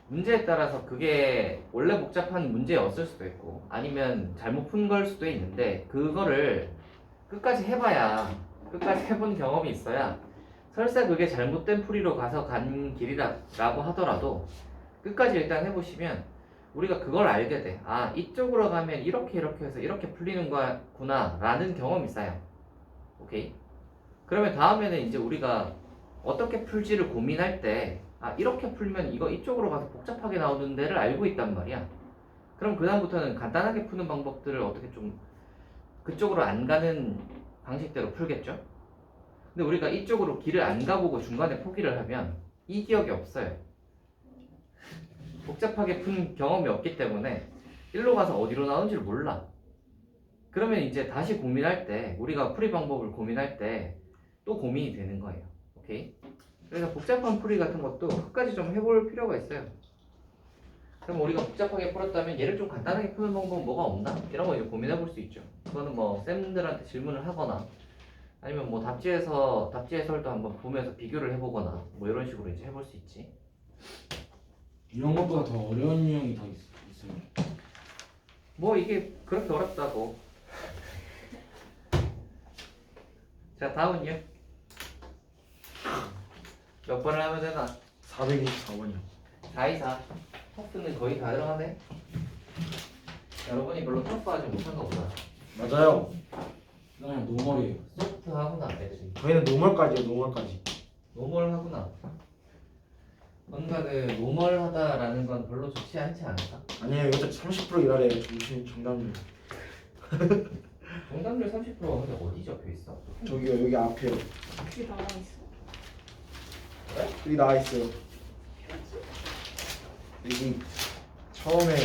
문제에 따라서 그게 원래 복잡한 문제였을 수도 있고 아니면 잘못 푼 걸 수도 있는데 그거를 끝까지 해봐야 끝까지 해본 경험이 있어야 설사 그게 잘못된 풀이로 가서 간 길이라고 하더라도 끝까지 일단 해보시면 우리가 그걸 알게 돼. 아, 이쪽으로 가면 이렇게 해서 이렇게 풀리는 거구나 라는 경험이 쌓여. 오케이? 그러면 다음에는 이제 우리가 어떻게 풀지를 고민할 때 아, 이렇게 풀면 이거 이쪽으로 가서 복잡하게 나오는 데를 알고 있단 말이야. 그럼 그 다음부터는 간단하게 푸는 방법들을 어떻게 좀 그쪽으로 안 가는 방식대로 풀겠죠? 근데 우리가 이쪽으로 길을 안 가보고 중간에 포기를 하면 이 기억이 없어요. 복잡하게 푼 경험이 없기 때문에 일로 가서 어디로 나오는지를 몰라. 그러면 이제 다시 고민할 때 우리가 풀이 방법을 고민할 때 또 고민이 되는 거예요. 오케이? 그래서 복잡한 풀이 같은 것도 끝까지 좀 해볼 필요가 있어요. 그럼 우리가 복잡하게 풀었다면 얘를 좀 간단하게 푸는 방법은 뭐가 없나? 이런 거 이제 고민해 볼 수 있죠. 그거는 뭐 쌤들한테 질문을 하거나 아니면 뭐 답지 해설도 한번 보면서 비교를 해보거나 뭐 이런 식으로 이제 해볼 수 있지. 이런 것보다 더 어려운 유형이 더 있어요. 뭐 이게 그렇게 어렵다고. 자, 다음은요. 몇 번을 하면 되나? 424번이요. 424. 터프는 거의 다 들어가네. 여러분이 별로 터프하지 못한가 보다. 맞아요. 나 그냥 노멀이에요. 소프트하구나 애들이. 저희는 노멀까지요. 노멀까지. 노멀하구나. 뭔가 그 노멀하다라는 건 별로 좋지 않지 않을까? 아니에요. 이거 30% 일하래요. 정답률. 정답률 30%가 근데 어디 적혀 있어? 저기요 여기 앞에요. 여기 나와 있어. 여기 나와 있어요. 여기 처음에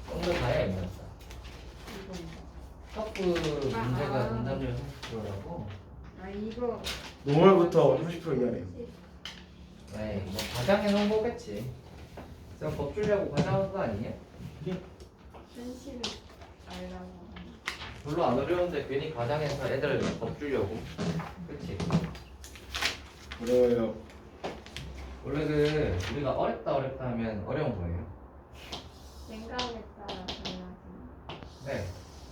정답 다야 있나? 이거. 턱구 문제가 아. 정답률 30%라고? 아 이거. 노멀부터 30% 이하래요. 네, 뭐 과장해 놓은 거겠지. 그냥 법 주려고 과장한 거 아니냐? 현실을 알라고. 별로 안 어려운데 괜히 과장해서 애들 법 주려고. 그렇지? 어려워요. 원래 그 우리가 어렵다 하면 어려운 거예요. 생각에 따라 달라지. 네,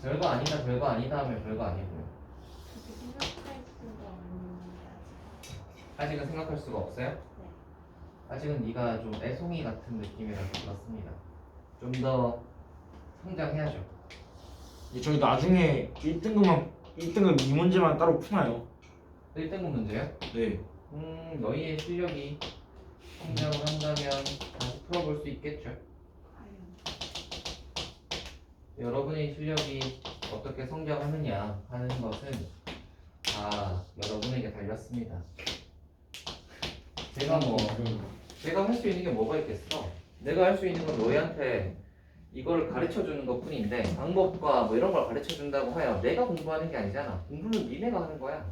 별거 아니다 하면 별거 아니고요. 그렇게 생각할 수가 없는데 아직은 생각할 수가 없어요? 아직은 네가 좀 애송이 같은 느낌이라서 그렇습니다. 좀 더 성장해야죠. 저희 나중에 1등급만 1등급 2문제만 따로 푸나요? 1등급 문제요? 네. 너희의 실력이 성장을 한다면 다시 풀어볼 수 있겠죠. 과연. 여러분의 실력이 어떻게 성장하느냐 하는 것은 다 여러분에게 달렸습니다. 제가 할 수 있는 게 뭐가 있겠어? 내가 할 수 있는 건 너희한테 이걸 가르쳐 주는 것 뿐인데 방법과 뭐 이런 걸 가르쳐 준다고 하여 내가 공부하는 게 아니잖아. 공부는 니네가 하는 거야.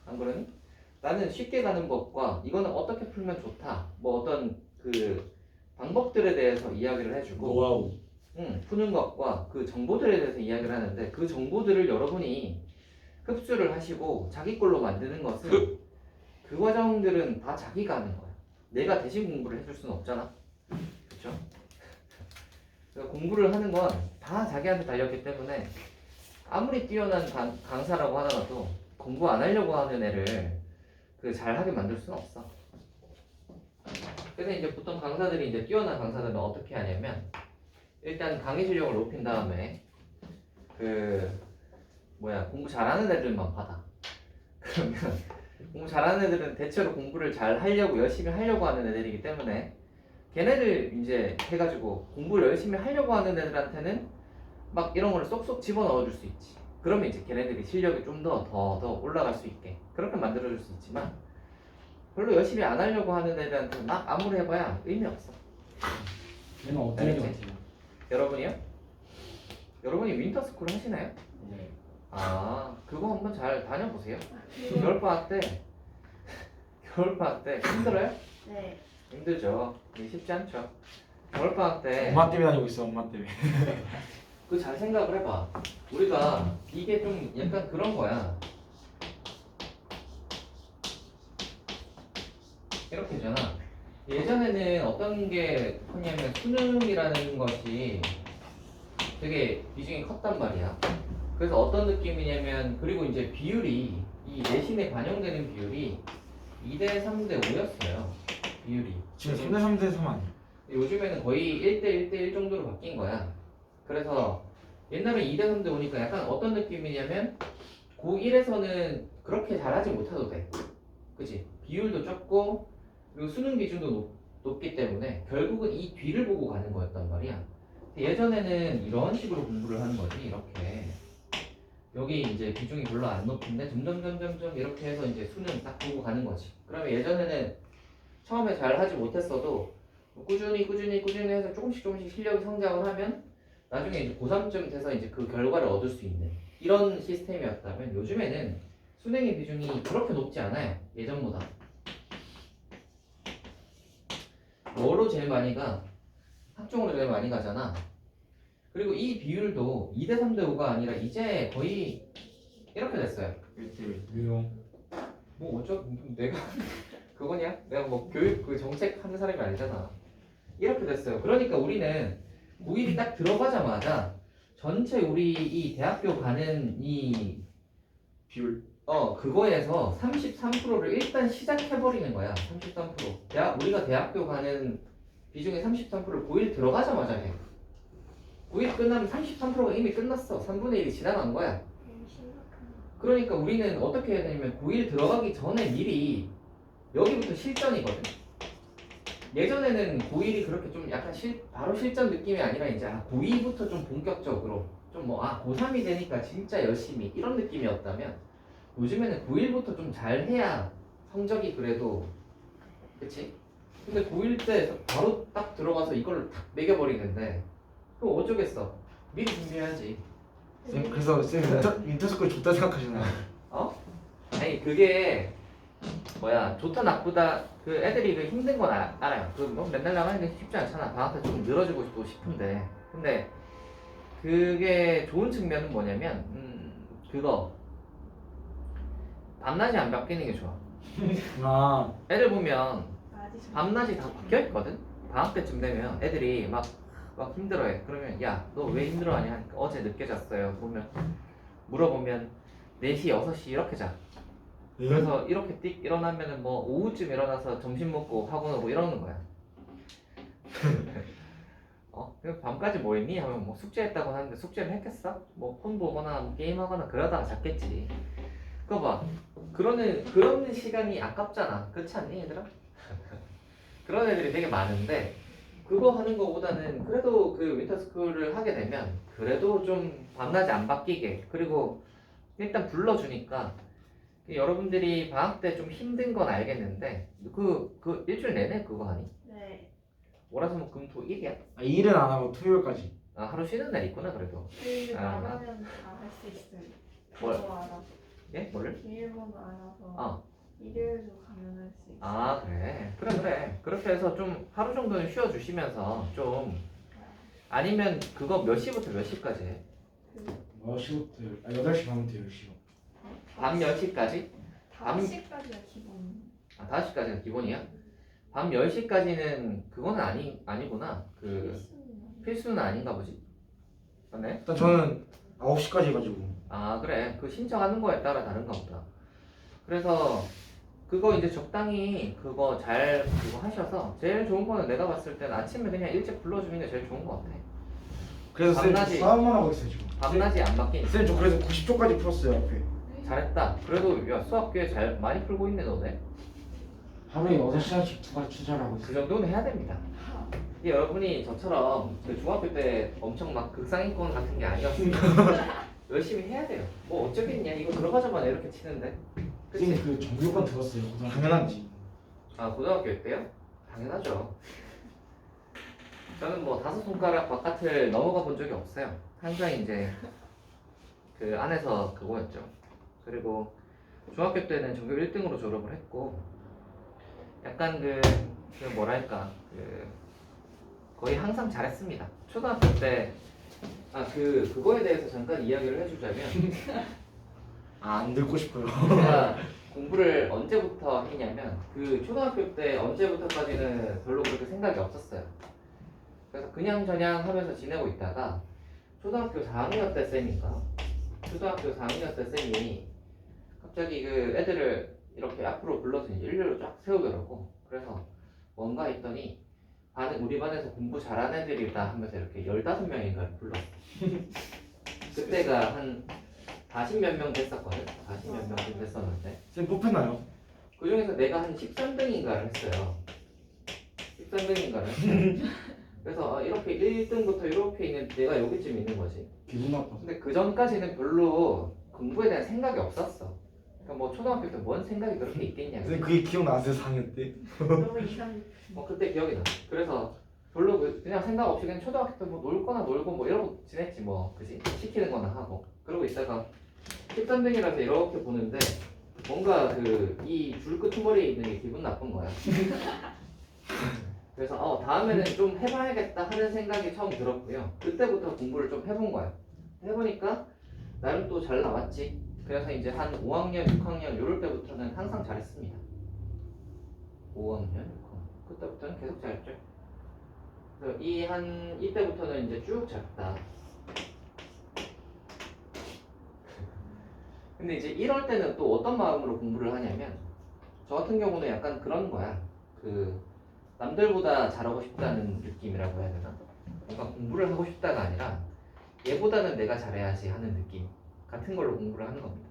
안 그러니? 나는 쉽게 가는 법과 이거는 어떻게 풀면 좋다. 뭐 어떤 그 방법들에 대해서 이야기를 해주고 노하우. 푸는 것과 그 정보들에 대해서 이야기를 하는데 그 정보들을 여러분이 흡수를 하시고 자기 걸로 만드는 것은 그 과정들은 다 자기가 하는 거야. 내가 대신 공부를 해줄 수는 없잖아. 그렇죠? 공부를 하는 건 다 자기한테 달렸기 때문에 아무리 뛰어난 강사라고 하더라도 공부 안 하려고 하는 애를 그 잘하게 만들 수는 없어. 그래서 이제 보통 강사들이 이제 뛰어난 강사들은 어떻게 하냐면 일단 강의 실력을 높인 다음에 공부 잘하는 애들만 받아. 그러면 공부 잘하는 애들은 대체로 공부를 잘 하려고 열심히 하려고 하는 애들이기 때문에 걔네들 이제 해가지고 공부를 열심히 하려고 하는 애들한테는 막 이런 거를 쏙쏙 집어넣어 줄 수 있지. 그러면 이제 걔네들이 실력이 좀 더 올라갈 수 있게 그렇게 만들어 줄 수 있지만 별로 열심히 안 하려고 하는 애들한테는 막 아무리 해봐야 의미 없어. 얘는 어떤 애 알겠지? 같아요? 여러분이요? 여러분이 윈터스쿨 하시나요? 네. 아 그거 한번 잘 다녀보세요. 그거. 겨울방학 때 힘들어요? 네. 힘들죠. 이게 쉽지 않죠. 겨울방학 때 엄마 때문에 다니고 있어. 엄마 때문에. 그 잘 생각을 해봐. 우리가 이게 좀 약간 그런 거야. 이렇게잖아. 예전에는 어떤 게 컸냐면 수능이라는 것이 되게 비중이 컸단 말이야. 그래서 어떤 느낌이냐면 그리고 이제 비율이 이 내신에 반영되는 비율이 2대 3대 5였어요. 비율이. 지금 3대 3대 3 아니야? 요즘에는 거의 1대 1대 1 정도로 바뀐 거야. 그래서 옛날에 2대 3대 5니까 약간 어떤 느낌이냐면 고1에서는 그렇게 잘하지 못해도 돼. 그치? 비율도 적고 그리고 수능 기준도 높기 때문에 결국은 이 뒤를 보고 가는 거였단 말이야. 예전에는 이런 식으로 공부를 하는 거지. 이렇게 여기 이제 비중이 별로 안 높은데 점점 이렇게 해서 이제 수능 딱 보고 가는 거지. 그러면 예전에는 처음에 잘 하지 못했어도 꾸준히 해서 조금씩 실력이 성장을 하면 나중에 이제 고3쯤 돼서 이제 그 결과를 얻을 수 있는 이런 시스템이었다면 요즘에는 수능의 비중이 그렇게 높지 않아요. 예전보다. 뭐로 제일 많이 가? 학종으로 제일 많이 가잖아. 그리고 이 비율도 2대 3대 5가 아니라 이제 거의 이렇게 됐어요. 1대1. 왜요? 뭐 내가 그거냐? 내가 뭐 교육 그 정책 하는 사람이 아니잖아. 이렇게 됐어요. 그러니까 우리는 고1이 딱 들어가자마자 전체 우리 이 대학교 가는 이 비율. 그거에서 33%를 일단 시작해버리는 거야. 33%. 우리가 대학교 가는 비중의 33%를 고1 들어가자마자 해. 고1 끝나면 33%가 이미 끝났어. 3분의 1이 지나간 거야. 너무 심각하네. 그러니까 우리는 어떻게 해야 되냐면 고1 들어가기 전에 미리 여기부터 실전이거든. 예전에는 고1이 그렇게 좀 약간 바로 실전 느낌이 아니라 이제 고2부터 좀 본격적으로 좀 뭐 고3이 되니까 진짜 열심히 이런 느낌이었다면 요즘에는 고1부터 좀 잘해야 성적이 그래도 그치? 근데 고1 때 바로 딱 들어가서 이걸 탁 매겨버리는데 그럼 어쩌겠어. 미리 준비해야지. 쌤 그래서 쌤 윈터스쿨 좋다 생각하시나요? 어? 아니 그게 뭐야 좋다 나쁘다 그 애들이 그 힘든 건 알아요. 그 뭐 맨날 나가는 게 쉽지 않잖아. 방학 때 좀 늘어지고 싶은데 근데 그게 좋은 측면은 뭐냐면 그거 밤낮이 안 바뀌는 게 좋아. 아 애들 보면 아직 좀 밤낮이 다 바뀌어 있거든. 방학 때쯤 되면 애들이 막 힘들어해. 그러면 야 너 왜 힘들어하냐 하니까 어제 늦게 잤어요. 보면 물어보면 4시 6시 이렇게 자. 그래서 이렇게 띡 일어나면은 뭐 오후쯤 일어나서 점심 먹고 학원 오고 이러는 거야. 그럼 밤까지 뭐 했니? 하면 뭐 숙제했다고 하는데 숙제를 했겠어? 뭐 폰 보거나 뭐 게임하거나 그러다가 잤겠지. 그거 봐. 그러는 시간이 아깝잖아. 그렇지 않니 얘들아? 그런 애들이 되게 많은데 그거 하는 거보다는 그래도 그 윈터스쿨을 하게 되면 그래도 좀 밤낮이 안 바뀌게 그리고 일단 불러주니까 여러분들이 방학 때 좀 힘든 건 알겠는데 그 일주일 내내 그거 하니? 네. 월화수목금토 일이야? 일은 안 하고 토요일까지. 하루 쉬는 날 있구나 그래도. 그 아. 말하면 다 할 수 있어요. 뭘? 그거 알아서. 예? 뭐를? 비밀번호 알아서 어. 일요일도 가면 할 수 있어요. 그래 그렇게 해서 좀 하루 정도는 쉬어주시면서 좀 아니면 그거 몇 시부터 몇 시까지 해? 몇 시부터 8시 반부터 10시. 밤 10시까지? 밤- 5시까지가 기본. 5시까지는 기본이야? 밤 10시까지는 그거는 아니구나. 그 필수는 아닌가 보지. 맞네? 일단 저는 9시까지 해가지고. 그래. 그 신청하는 거에 따라 다른가 보다. 그래서 그거 이제 적당히 그거 하셔서 제일 좋은 거는 내가 봤을 땐 아침에 그냥 일찍 불러주는 게 제일 좋은 것 같아. 그래서 쌤 밤낮이- 싸움만 하고 있어요 지금. 밤낮이 안 바뀌니까. 쌤 저 그래서 90초까지 풀었어요 앞에. 잘했다. 그래도 야 수학 꽤 잘 많이 풀고 있네 너네. 하루에 6시간씩 추가 출전하고 그 있어요. 정도는 해야 됩니다. 이게 여러분이 저처럼 그 중학교 때 엄청 막 극상위권 같은 게 아니었으면 열심히 해야 돼요. 뭐 어쩌겠냐 이거 들어가자마자 이렇게 치는데. 그치? 쌤 그 정규권 들었어요. 고등학교. 당연하지. 고등학교 때요? 당연하죠. 저는 뭐 5손가락 바깥을 넘어가 본 적이 없어요. 항상 이제 그 안에서 그거였죠. 그리고 중학교 때는 전교 1등으로 졸업을 했고 약간 그 뭐랄까 거의 항상 잘했습니다. 초등학교 때 그거에 대해서 잠깐 이야기를 해주자면 안 듣고 싶어요. 제가 공부를 언제부터 했냐면 그 초등학교 때 언제부터까지는 별로 그렇게 생각이 없었어요. 그래서 그냥저냥 하면서 지내고 있다가 초등학교 4학년 때 쌤인가? 초등학교 4학년 때 쌤이 갑자기 그 애들을 이렇게 앞으로 불러서 이제 일렬로 쫙 세우더라고. 그래서 뭔가 했더니 우리 반에서 공부 잘하는 애들이다 하면서 이렇게 15명인가를 불렀어. 그때가 한 40몇 명 됐었거든. 40몇 명 됐었는데 쌤 뽑혔나요? 그 중에서 내가 한 13등인가를 했어요. 13등인가를 했어요. 그래서 이렇게 1등부터 이렇게 있는 내가 여기쯤 있는 거지. 기분 나빠서. 근데 그 전까지는 별로 공부에 대한 생각이 없었어. 그러니까 뭐 초등학교 때 뭔 생각이 그렇게 있겠냐. 쌤 그게 기억나세요 4학년 때? 너무 이상. 그때 기억이 나. 그래서 별로 그냥 생각 없이 그냥 초등학교 때 뭐 놀거나 놀고 뭐 이러고 지냈지 뭐. 그지? 시키는 거나 하고. 그러고 있다가 13등이라서 이렇게 보는데 뭔가 이 줄 끝머리에 있는 게 기분 나쁜 거야. 그래서 다음에는 좀 해봐야겠다 하는 생각이 처음 들었고요. 그때부터 공부를 좀 해본 거야. 해보니까 나름 또 잘 나왔지. 그래서 이제 한 5학년, 6학년 이럴 때부터는 항상 잘했습니다. 5학년, 6학년 그때부터는 계속 잘했죠. 그래서 이때부터는 이제 쭉 잘했다. 근데 이제 이럴 때는 또 어떤 마음으로 공부를 하냐면 저 같은 경우는 약간 그런 거야. 남들보다 잘하고 싶다는 느낌이라고 해야 되나? 뭔가 공부를 하고 싶다가 아니라 얘보다는 내가 잘해야지 하는 느낌 같은 걸로 공부를 하는 겁니다.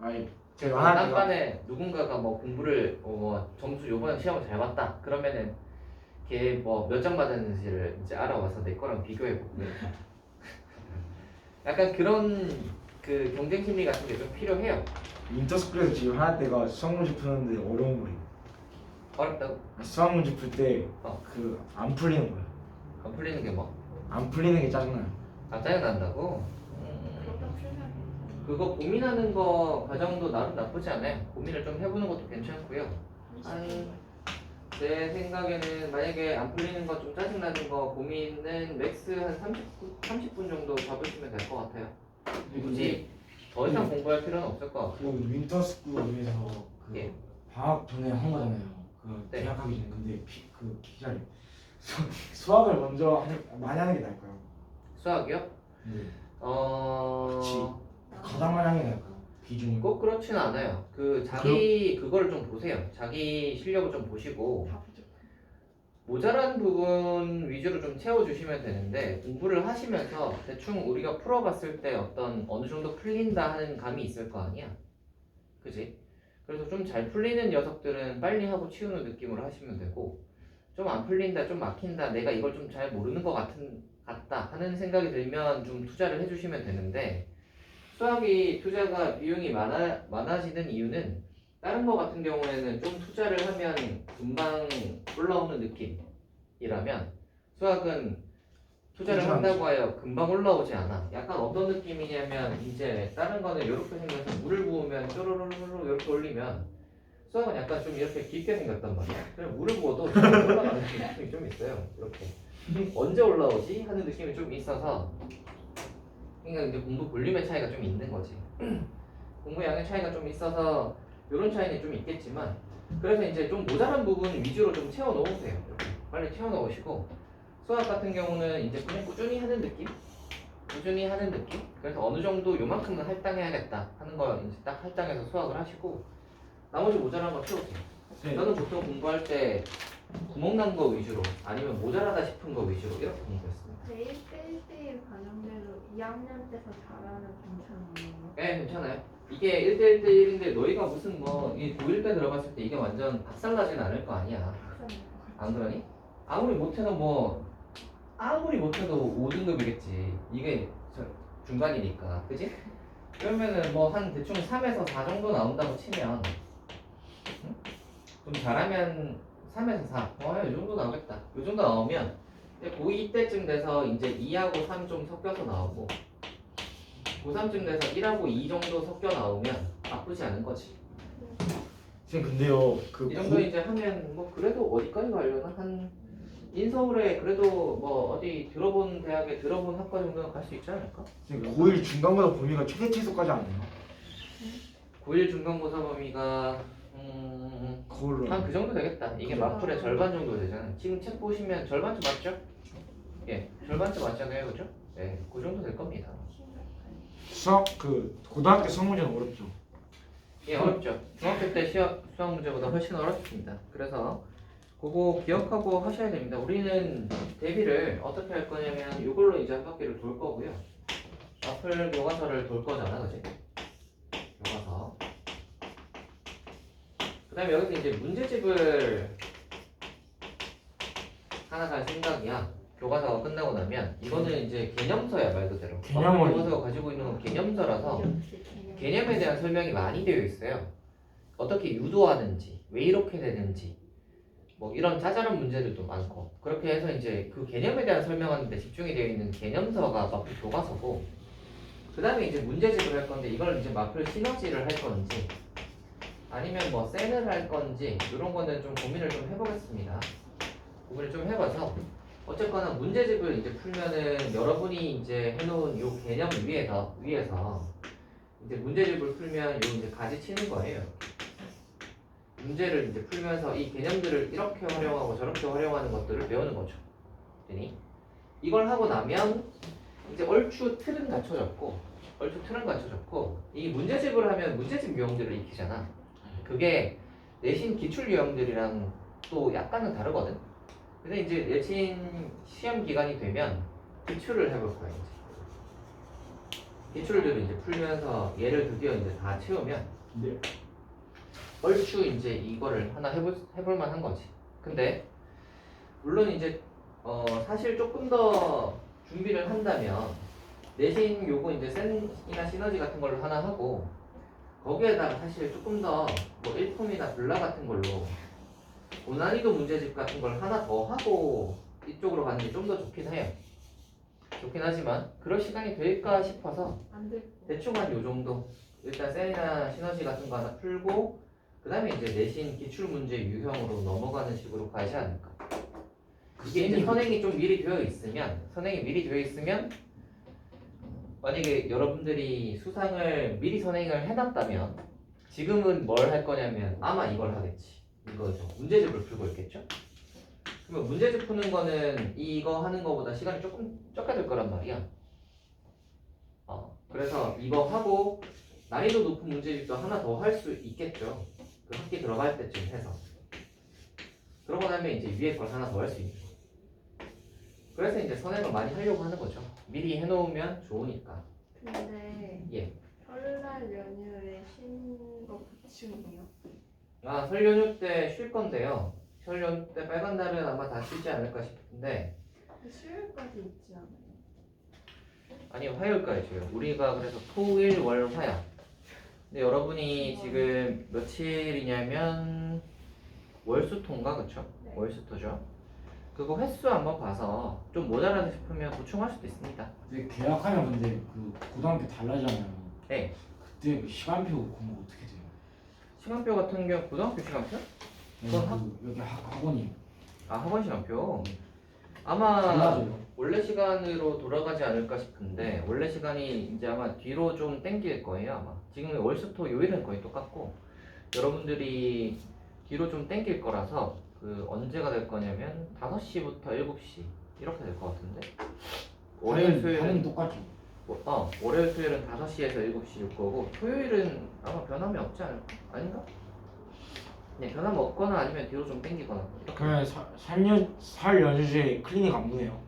아니 제가 안 할게요. 딴반에 누군가가 뭐 공부를 뭐 점수 요번에 시험을 잘 봤다 그러면은 걔 뭐 몇 점 받았는지를 이제 알아와서 내 거랑 비교해보고 약간 그런 그 경쟁 심리 같은 게 좀 필요해요. 인터스쿨에서 지금 할 때가 수학 문제 푸는데 어려운 거예요. 어렵다고? 수학 문제 풀 때 어. 그 안 풀리는 거예요. 안 풀리는 게 뭐? 안 풀리는 게 짜증나요. 아 짜증난다고? 그렇게 풀면 괜찮아요. 그거 고민하는 거 과정도 나름 나쁘지 않아요. 고민을 좀 해보는 것도 괜찮고요. 제 생각에는 만약에 안 풀리는 거 좀 짜증나는 거 고민은 맥스 한 30분 정도 잡으시면 될 것 같아요. 굳이 더 이상 공부할 필요는 없을 것 같고. 그 윈터스쿨에서 그 예. 방학 전에 한 거잖아요. 그 네. 계약하기 전에. 근데 그 기자님 수학을 먼저 많이 하는 게 나을까요? 수학이요? 네. 그치. 가장 많이 하는 게 나을까요? 비중이. 꼭 그렇지는 않아요. 그 자기 그거를 좀 보세요. 자기 실력을 좀 보시고 다 부족해. 모자란 부분 위주로 좀 채워주시면 되는데 공부를 하시면서 대충 우리가 풀어봤을 때 어떤 어느 정도 풀린다 하는 감이 있을 거 아니야. 그지? 그래서 좀 잘 풀리는 녀석들은 빨리 하고 치우는 느낌으로 하시면 되고 좀 안 풀린다, 좀 막힌다, 내가 이걸 좀 잘 모르는 것 같다 하는 생각이 들면 좀 투자를 해주시면 되는데 수학이 투자가 비용이 많아지는 이유는 다른 거 같은 경우에는 좀 투자를 하면 금방 올라오는 느낌이라면 수학은 투자를 그렇죠. 한다고 하여 금방 올라오지 않아. 약간 어떤 느낌이냐면 이제 다른 거는 이렇게 생겨서 물을 부으면 쪼르르르 이렇게 올리면 수학은 약간 좀 이렇게 깊게 생겼단 말이야. 그냥 물을 부어도 좀 올라가는 느낌이 좀 있어요. 이렇게 언제 올라오지 하는 느낌이 좀 있어서 그러니까 이제 공부 볼륨의 차이가 좀 있는 거지. 공부 양의 차이가 좀 있어서 이런 차이는 좀 있겠지만 그래서 이제 좀 모자란 부분 위주로 좀 채워 넣으세요. 이렇게 빨리 채워 넣으시고 수학 같은 경우는 이제 그냥 꾸준히 하는 느낌? 꾸준히 하는 느낌? 그래서 어느 정도 요만큼은 할당해야겠다 하는 거 이제 딱 할당해서 수학을 하시고 나머지 모자란 거 채우세요. 네. 저는 보통 공부할 때 구멍 난 거 위주로 아니면 모자라다 싶은 거 위주로 이렇게 공부했습니다. 제 1대1 반영대로 2학년 때서 잘하면 괜찮아요. 네, 괜찮아요. 이게 1대1대1인데 너희가 무슨 뭐이 고1 때 들어갔을 때 이게 완전 박살나진 않을 거 아니야. 안 그러니? 아무리 못해도 아무리 못해도 5등급이겠지. 이게 중간이니까, 그지? 그러면은 뭐 한 대충 3에서 4 정도 나온다고 치면 응? 좀 잘하면 3에서 4, 이 정도 나오겠다. 이 정도 나오면 고2 때쯤 돼서 이제 2하고 3 좀 섞여서 나오고 고3쯤 돼서 1하고 2 정도 섞여 나오면 나쁘지 않은 거지. 선생님 근데요 그 이 정도 이제 하면 뭐 그래도 어디까지 가려나? 한 인서울에 그래도 뭐 어디 들어본 대학에 들어본 학과 정도는 갈 수 있지 않을까? 선생님 고1 중간고사 범위가 최대 최소까지 안 돼요? 고1 중간고사 범위가 그걸로 한 그 정도 되겠다. 이게 마플의 절반 정도 되잖아. 지금 책 보시면 절반쯤 맞죠? 예, 절반쯤 맞잖아요, 그죠? 네, 그 정도 될 겁니다. 수학 그 고등학교 수학 문제는 어렵죠. 예, 어렵죠. 중학교 때 수학 문제보다 훨씬 어렵습니다. 그래서 그거 기억하고 하셔야 됩니다. 우리는 대비를 어떻게 할 거냐면 이걸로 이제 한 바퀴를 돌 거고요. 마플 교과서를 돌 거잖아, 그지? 교과서. 그 다음에 여기서 이제 문제집을 하나 갈 생각이야. 교과서가 끝나고 나면 이거는 이제 개념서야 말 그대로. 개념을- 마플 교과서가 가지고 있는 건 개념서라서 개념에 대한 설명이 많이 되어 있어요. 어떻게 유도하는지, 왜 이렇게 되는지, 뭐 이런 자잘한 문제들도 많고 그렇게 해서 이제 그 개념에 대한 설명하는 데 집중이 되어 있는 개념서가 마플 교과서고 그 다음에 이제 문제집을 할 건데 이걸 이제 마플 시너지를 할 건지 아니면 뭐 셀을 할 건지 이런 거는 좀 고민을 좀 해보겠습니다. 고민을 좀 해봐서 어쨌거나 문제집을 이제 풀면은 여러분이 이제 해놓은 요 개념 위에서 이제 문제집을 풀면 요 이제 가지 치는 거예요. 문제를 이제 풀면서 이 개념들을 이렇게 활용하고 저렇게 활용하는 것들을 배우는 거죠. 그랬더니 이걸 하고 나면 이제 얼추 틀은 갖춰졌고 이 문제집을 하면 문제집 유형들을 익히잖아. 그게 내신 기출 유형들이랑 또 약간은 다르거든. 근데 이제 내신 시험 기간이 되면 기출을 해볼 거야. 이제 기출들을 이제 풀면서 얘를 드디어 이제 다 채우면 네. 얼추 이제 이거를 하나 해볼 만한 거지. 근데 물론 이제 사실 조금 더 준비를 한다면 내신 요거 이제 센이나 시너지 같은 걸로 하나 하고 거기에다가 사실 조금 더 뭐 일품이나 블라 같은 걸로 고난이도 문제집 같은 걸 하나 더 하고 이쪽으로 가는 게 좀 더 좋긴 해요. 좋긴 하지만 그럴 시간이 될까 싶어서 안 될. 대충 한 요 정도 일단 센이나 시너지 같은 거 하나 풀고 그 다음에 이제 내신 기출문제 유형으로 넘어가는 식으로 가지 않을까. 이게 이제 선행이 좀 미리 되어 있으면 만약에 여러분들이 수상을 미리 선행을 해놨다면 지금은 뭘 할 거냐면 아마 이걸 하겠지. 이거죠. 문제집을 풀고 있겠죠. 그러면 문제집 푸는 거는 이거 하는 거보다 시간이 조금 적게 될 거란 말이야. 그래서 이거 하고 난이도 높은 문제집도 하나 더 할 수 있겠죠. 그 학기 들어갈 때쯤 해서. 그러고 나면 이제 위에 걸 하나 더 할 수 있는 거. 그래서 이제 선행을 많이 하려고 하는 거죠. 미리 해놓으면 좋으니까. 근데 예. 설날 연휴에 쉬는 거 보충이에요. 설 연휴 때 쉴 건데요. 설 연휴 때 빨간 날은 아마 다 쉬지 않을까 싶은데 수요일까지 있지 않아요? 아니 화요일까지 쉬어요. 우리가 그래서 토, 일, 월, 화야. 근데 여러분이 지금 며칠이냐면 월수토인가 그쵸? 네. 월수토죠. 그거 횟수 한번 봐서 좀 모자라다 싶으면 보충할 수도 있습니다. 근데 계약하면 근데 그 고등학교 달라잖아요. 네. 그때 그 시간표 공부 어떻게 돼요? 시간표 같은 경우 고등학교 시간표? 그건 여기 학원이 학원 시간표. 아마 달라져요. 원래 시간으로 돌아가지 않을까 싶은데 원래 시간이 이제 아마 뒤로 좀 땡길 거예요 아마. 지금 월수토 요일은 거의 똑같고 여러분들이 뒤로 좀 땡길 거라서 그 언제가 될 거냐면 5시부터 7시 이렇게 될 것 같은데 월요일 하는 수요일은 똑같죠. 월요일 수요일은 5시에서 7시일 거고 토요일은 아마 변함이 없지 않을까? 아닌가? 네, 변함 없거나 아니면 뒤로 좀 땡기거나 이렇게. 그러면 살 연휴 중에 클리닉 안 보내요?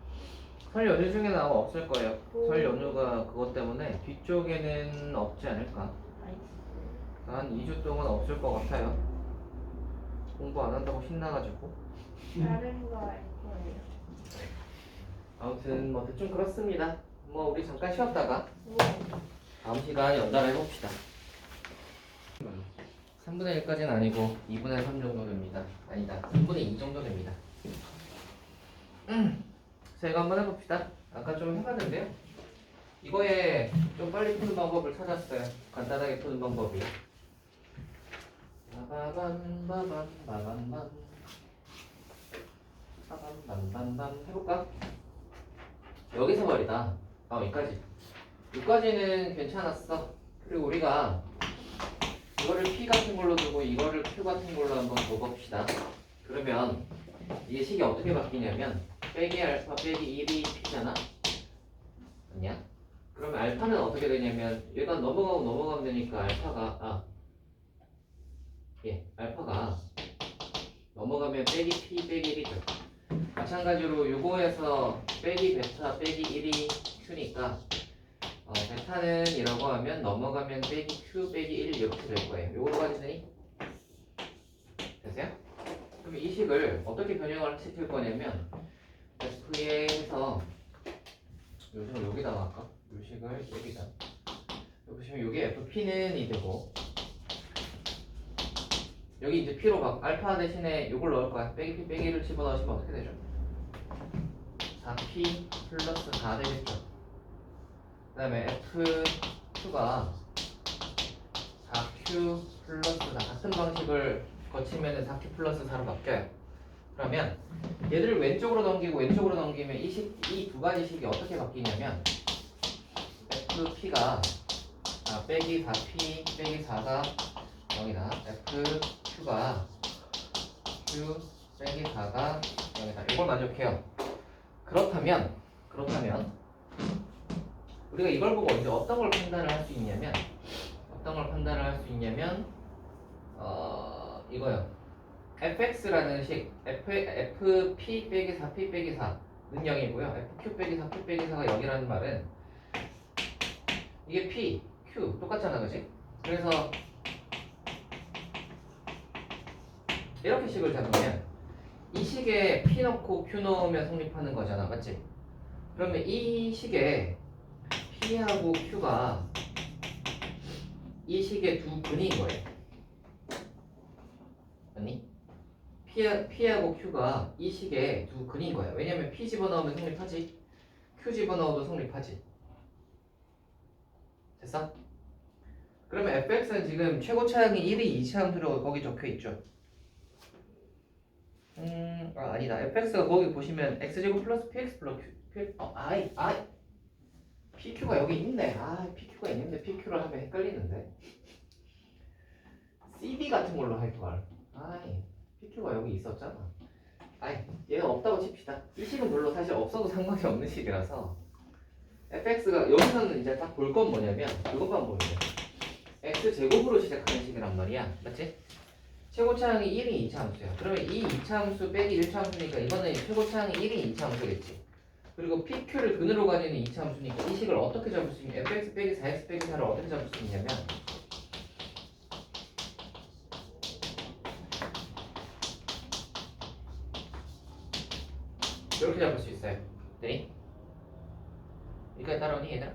설 연휴 중에는 아마 없을 거예요. 설 연휴가 그것 때문에 뒤쪽에는 없지 않을까. 나이스. 한 2주 동안 없을 것 같아요. 공부 안 한다고 신나가지고. 다른 거 할 거예요. 아무튼 뭐 대충 그렇습니다. 뭐 우리 잠깐 쉬었다가 네. 다음 시간 연달아 해봅시다. 3분의 1까지는 아니고 2분의 3 정도 됩니다. 아니다. 3분의 2 정도 됩니다. 제가 한번 해봅시다. 아까 좀 해봤는데요. 이거에 좀 빨리 푸는 방법을 찾았어요. 간단하게 푸는 방법이. 빠밤 해볼까? 여기서 말이다. 여기까지. 여기까지는 괜찮았어. 그리고 우리가 이거를 P 같은 걸로 두고 이거를 Q 같은 걸로 한번 줘봅시다. 그러면 이게 식이 어떻게 바뀌냐면 빼기 알파 빼기 1이 P잖아? 아니야? 그러면 알파는 어떻게 되냐면 얘가 넘어가면 되니까 알파가 알파가 넘어가면 빼기 P 빼기 1이죠. 마찬가지로 요거에서 빼기 베타 빼기 1이 Q니까 베타는 이라고 하면 넘어가면 빼기 Q 빼기 1 이렇게 될 거예요. 요거까지 되니? 되세요? 그럼 이 식을 어떻게 변형을 시킬 거냐면 F에서 요식을 여기다가 할까? 요식을 여기다 여기 보시면 요게 FP는 이 되고 여기 이제 P로 막 알파 대신에 요걸 넣을 거야. 빼기 P 빼기를 집어넣으시면 어떻게 되죠? 4P 플러스 4 되겠죠. 그 다음에 FQ가 4Q 플러스 4 같은 방식을 거치면 4Q 플러스 4로 바뀌어요. 그러면 얘들을 왼쪽으로 넘기고 왼쪽으로 넘기면 이 두 가지 식이 어떻게 바뀌냐면 FP가 빼기 4P 빼기 4가 0이다. FQ가 Q 빼기 4가 0이다. 이걸 만족해요. 그렇다면 우리가 이걸 보고 이제 어떤 걸 판단을 할 수 있냐면 이거요. fx라는 식 fp 빼기 4p 빼기 4는 0이고요. fq 빼기 4p 빼기 4가 0이라는 말은 이게 p, q 똑같잖아, 그지? 그래서 이렇게 식을 잡으면 이 식에 P 넣고 Q 넣으면 성립하는 거잖아, 맞지? 그러면 이 식에 P하고 Q가 이 식의 두 근인 거예요. 아니? P하고 Q가 이 식의 두 근인 거야. 왜냐면 P 집어넣으면 성립하지, Q 집어넣어도 성립하지. 됐어? 그러면 fx는 지금 최고 차항이 1이 2차함수라고 거기 적혀있죠. 아니다. fx가 거기 보시면 x제곱 플러스 px 플러스 q, pq가 여기 있네. pq가 있는데 pq를 하면 헷갈리는데. cd 같은 걸로 할걸. pq가 여기 있었잖아. 얘가 없다고 칩시다. 이 식은 별로 사실 없어도 상관이 없는 식이라서 fx가 여기서는 이제 딱 볼 건 뭐냐면 그것만 보면 돼. x제곱으로 시작하는 식이란 말이야. 맞지? 최고차항이 1이 2차함수야. 그러면 이 2차함수 빼기 1차함수니까 이거는 최고차항이 1이 2차함수겠지. 그리고 PQ를 근으로 가지는 2차함수니까 이 식을 어떻게 잡을 수 있냐? fx 빼기 4x 빼기 4를 어떻게 잡을 수 있냐면 이렇게 잡을 수 있어요. 되니? 여기까지 따라오니 얘들아?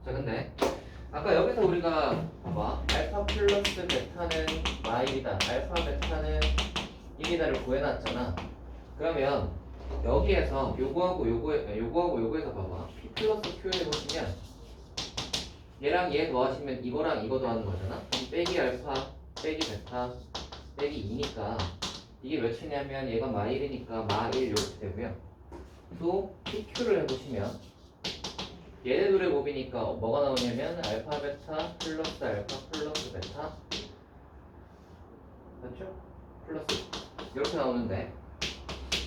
자 근데 아까 여기서 우리가 봐봐 알파 플러스 베타는 y이다, 알파 베타는 1이다를 구해놨잖아. 그러면 여기에서 요거하고 요거에서 봐봐 p 플러스 q 해보시면 얘랑 얘 더하시면 이거랑 이거 더하는 거잖아. 그럼 빼기 알파 빼기 베타 빼기 2니까 이게 몇이냐면 얘가 마1이니까 마1 이렇게 되고요. 또 pq를 해보시면 얘네들의 곱이니까 뭐가 나오냐면 알파 베타 플러스 알파 플러스 베타 맞죠? 플러스 이렇게 나오는데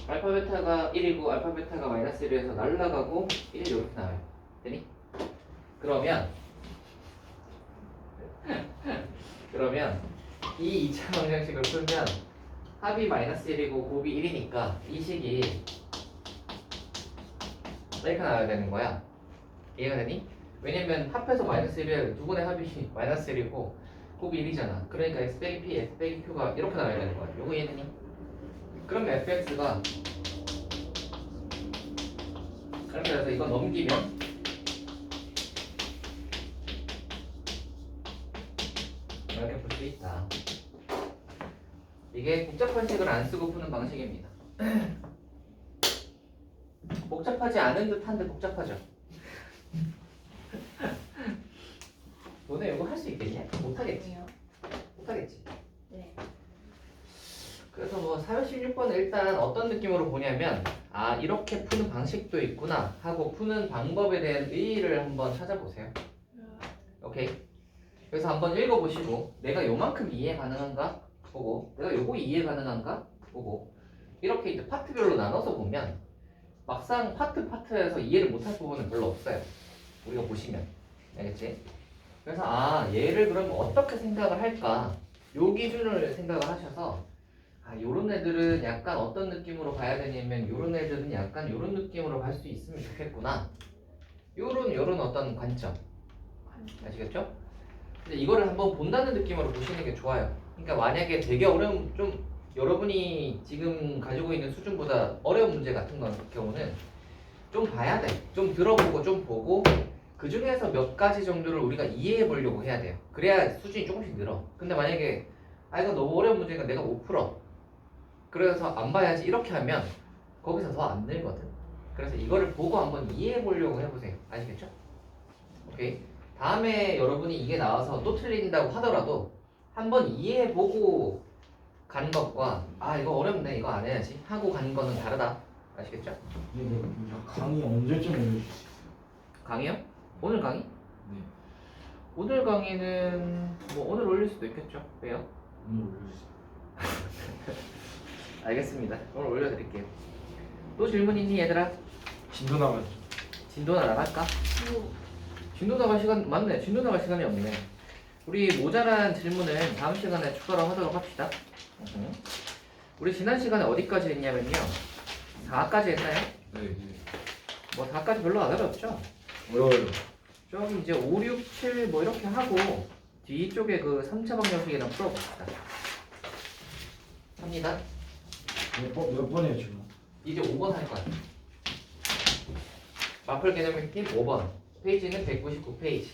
알파 베타가 1이고 알파 베타가 마이너스 1에서 날라가고 1이 이렇게 나와요. 되니? 그러면 이 2차 방정식을 풀면 합이 마이너스 1이고 곱이 1이니까 이 식이 이렇게 나와야 되는 거야. 이해가 되니? 왜냐면 합해서 마이너스 1이야. 두 번의 합이 마이너스 1이고 곱이 1이잖아. 그러니까 x 빼기 p, x 빼기 q가 이렇게 나와야 되는 거야. 요거 이해되니? 그러면 fx가 이렇게 해서 이거 넘기면 이렇게 볼 수 있다. 이게 복잡한 식을 안 쓰고 푸는 방식입니다. 복잡하지 않은 듯한데 복잡하죠. 너네 이거 할 수 있겠냐? 못하겠지. 왜요? 못하겠지. 네. 그래서 뭐 416번은 일단 어떤 느낌으로 보냐면 이렇게 푸는 방식도 있구나 하고 푸는 방법에 대한 의의를 한번 찾아보세요. 오케이. 그래서 한번 읽어보시고 내가 요만큼 이해 가능한가 보고 내가 요거 이해 가능한가 보고 이렇게 이제 파트별로 나눠서 보면 막상 파트에서 이해를 못할 부분은 별로 없어요. 우리가 보시면 알겠지? 그래서 얘를 그러면 어떻게 생각을 할까 요 기준을 생각을 하셔서 요런 애들은 약간 어떤 느낌으로 봐야 되냐면 요런 애들은 약간 요런 느낌으로 갈 수 있으면 좋겠구나 요런 어떤 관점 아시겠죠? 근데 이거를 한번 본다는 느낌으로 보시는 게 좋아요. 그러니까 만약에 되게 어려운 좀 여러분이 지금 가지고 있는 수준보다 어려운 문제 같은 경우는 좀 봐야 돼. 좀 들어보고 좀 보고 그 중에서 몇 가지 정도를 우리가 이해해 보려고 해야 돼요. 그래야 수준이 조금씩 늘어. 근데 만약에 이거 너무 어려운 문제니까 내가 못 풀어. 그래서 안 봐야지 이렇게 하면 거기서 더 안 늘거든. 그래서 이거를 보고 한번 이해해 보려고 해보세요. 아시겠죠? 오케이. 다음에 여러분이 이게 나와서 또 틀린다고 하더라도 한번 이해해 보고 가는 것과 이거 어렵네 이거 안 해야지 하고 가는 거는 다르다. 아시겠죠? 이게 강의 언제쯤 올릴 수 있어요? 강의요? 오늘 강의? 네. 오늘 강의는 뭐 오늘 올릴 수도 있겠죠. 왜요? 오늘 올려주세요. 알겠습니다. 오늘 올려드릴게요. 또 질문 있니 얘들아? 진도 나갔죠. 진도나 나갈까? 진도 나갈 시간 맞네. 진도 나갈 시간이 없네. 우리 모자란 질문은 다음 시간에 추가로 하도록 합시다. 우리 지난 시간에 어디까지 했냐면요 4까지 했나요? 네. 뭐 4까지 별로 안 어렵죠? 어려워요. 저기 이제 5, 6, 7 뭐 이렇게 하고 뒤쪽에 그 3차 방정식이랑 풀어봅시다. 3차 합니다. 몇 번이에요 지금? 이제 5번 할 거야. 마플 개념 핵심 5번. 페이지는 199페이지.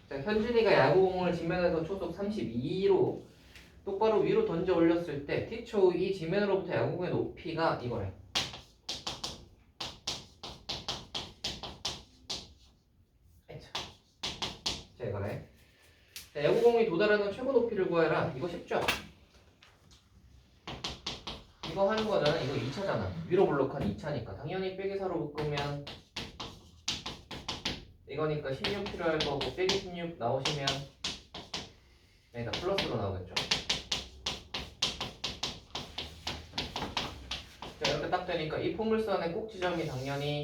자, 현준이가 야구공을 지면에서 초속 32로 똑바로 위로 던져 올렸을 때 T초 이 지면으로부터 야구공의 높이가 이거래. 자, 이거네. 자, 야구공이 도달하는 최고 높이를 구해라. 이거 쉽죠? 이거 하는 거잖아. 이거 2차잖아. 위로 블록한 2차니까. 당연히 빼기 4로 묶으면 이거니까 16 필요할 거고 빼기 16 나오시면 여기다 플러스로 나오겠죠. 자, 이렇게 딱 되니까 이 포물선의 꼭 지점이 당연히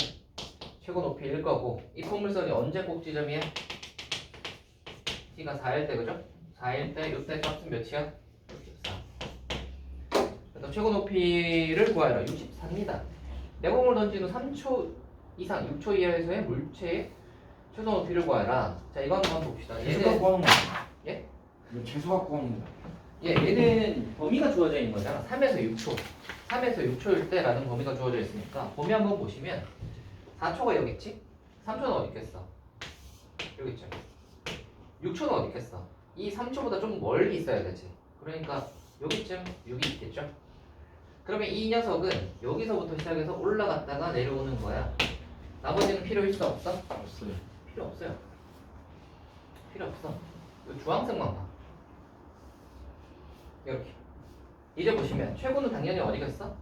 최고 높이일 거고 이 포물선이 언제 꼭 지점이야? t가 4일 때 그죠? 4일 때 이때 값은 몇이야? 64. 그래서 최고 높이를 구하라. 64입니다. 내공을 던진 후 3초 이상 6초 이하에서의 물체의 최소 높이를 구하라. 자, 이거 한번 봅시다. 재수 갖고 하는 거야. 예? 이거 재수 갖고 하는 거야. 예, 얘는 범위가 주어져 있는 거잖아. 3에서 6초. 3에서 6초일 때라는 범위가 주어져 있으니까 범위 한번 보시면 4초가 여기 있지? 3초는 어디 있겠어? 여기 있죠. 6초는 어디 있겠어? 이 3초보다 좀 멀리 있어야 되지. 그러니까 여기쯤 여기 있겠죠? 그러면 이 녀석은 여기서부터 시작해서 올라갔다가 내려오는 거야. 나머지는 필요 있어 없어? 없어요. 필요 없어요. 필요 없어. 이 주황색만 봐. 이렇게. 이제 보시면 최고는 당연히 어디겠어?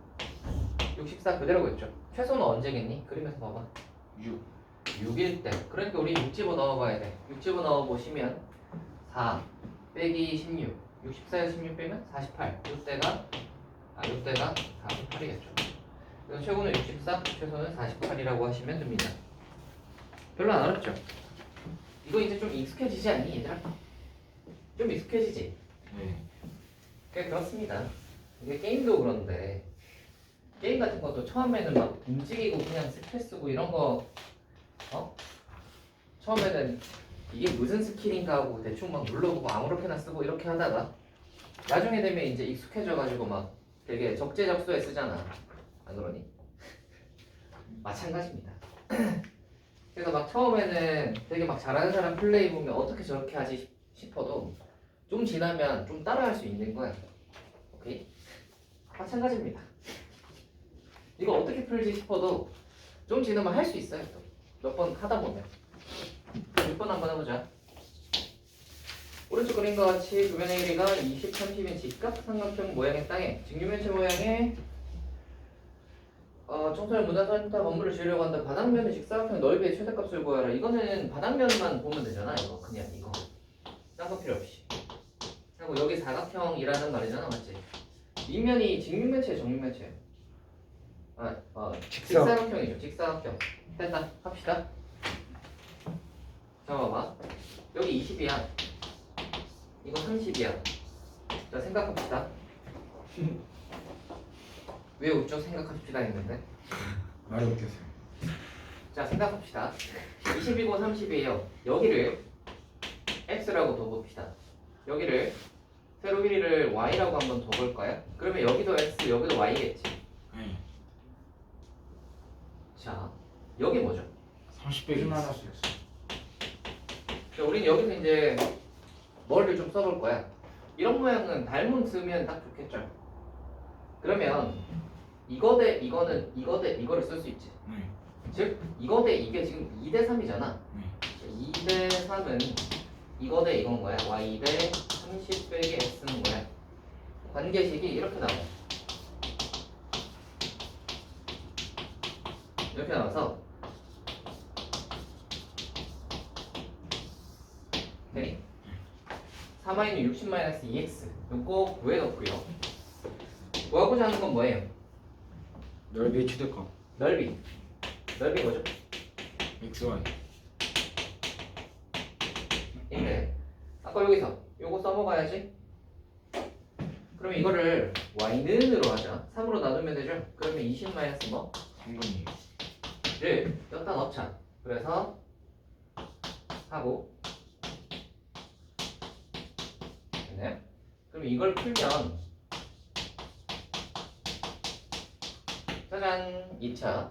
64 그대로겠죠. 최소는 언제겠니? 그림에서 봐봐. 6. 6일 때. 그러니까 우리 6 집어 넣어봐야 돼. 6 집어 넣어보시면 4 빼기 16. 64에서 16 빼면 48. 이때가 48이겠죠. 그래서 최고는 64, 최소는 48이라고 하시면 됩니다. 별로 안 어렵죠? 이거 이제 좀 익숙해지지 않니 얘들아? 좀 익숙해지지? 네. 꽤 그렇습니다. 이게 게임도 그런데 게임 같은 것도 처음에는 막 움직이고 그냥 스킬 쓰고 이런 거 처음에는 이게 무슨 스킬인가 하고 대충 막 눌러보고 아무렇게나 쓰고 이렇게 하다가 나중에 되면 이제 익숙해져가지고 막 되게 적재적소에 쓰잖아. 안 그러니? 마찬가지입니다. 그래서 막 처음에는 되게 막 잘하는 사람 플레이 보면 어떻게 저렇게 하지 싶어도 좀 지나면 좀 따라할 수 있는 거야. 오케이? 마찬가지입니다. 이거 어떻게 풀지 싶어도 좀 지나면 할 수 있어요. 또 몇 번 하다 보면 6번 한번 해보자. 오른쪽 그림과 같이 주변의 길이가 20, 30인 직각삼각형 모양의 땅에 직육면체 모양의 청소년 문화센터 건물을 지으려고 한다. 바닥면의 직사각형 넓이의 최대값을 구하라. 이거는 바닥면만 보면 되잖아. 이거 그냥 이거 딴 거 필요 없이 하고 여기 사각형이라는 말이잖아. 맞지? 밑면이 직육면체예요, 정육면체예요? 직사각형이죠. 직사각형. 됐다. 합시다. 자, 봐봐. 여기 20이야. 이거 30이야. 자, 생각합시다. 왜 웃죠? 생각합시다 했는데. 말이 없겠어요. 자, 생각합시다. 20이고 30이에요. 여기를 x라고 둬봅시다. 여기를 세로 길이를 y라고 한번 둬볼까요? 그러면 여기도 x, 여기도 y겠지. 네. 자, 여기 뭐죠? 30 빼기 마이너스 x. 자, 우린 여기서 이제 머리를 좀 써볼 거야. 이런 모양은 닮은 쓰면 딱 좋겠죠. 그러면 이거 대 이거는 이거 대 이거를 쓸 수 있지. 네. 즉 이거 대 이게 지금 2대 3이잖아. 네. 2대 3은 이거 대 이건 거야. y 대 30 빼기 x는 거야. 관계식이 이렇게 나와. 이렇게 나와서 되니? 4-60-2x 요거 구해놓고요. 구하고자 하는 건 뭐예요? 넓이의 최대값. 넓이. 넓이 뭐죠? XY. 인데 아까 여기서 요거 써먹어야지. 그러면 이거를 y는으로 하자. 3으로 나누면 되죠? 그러면 20 마이너스 뭐? 3번이에요. 를 여기다 넣자. 그래서 하고 됐네. 그럼 이걸 풀면 짜잔 2차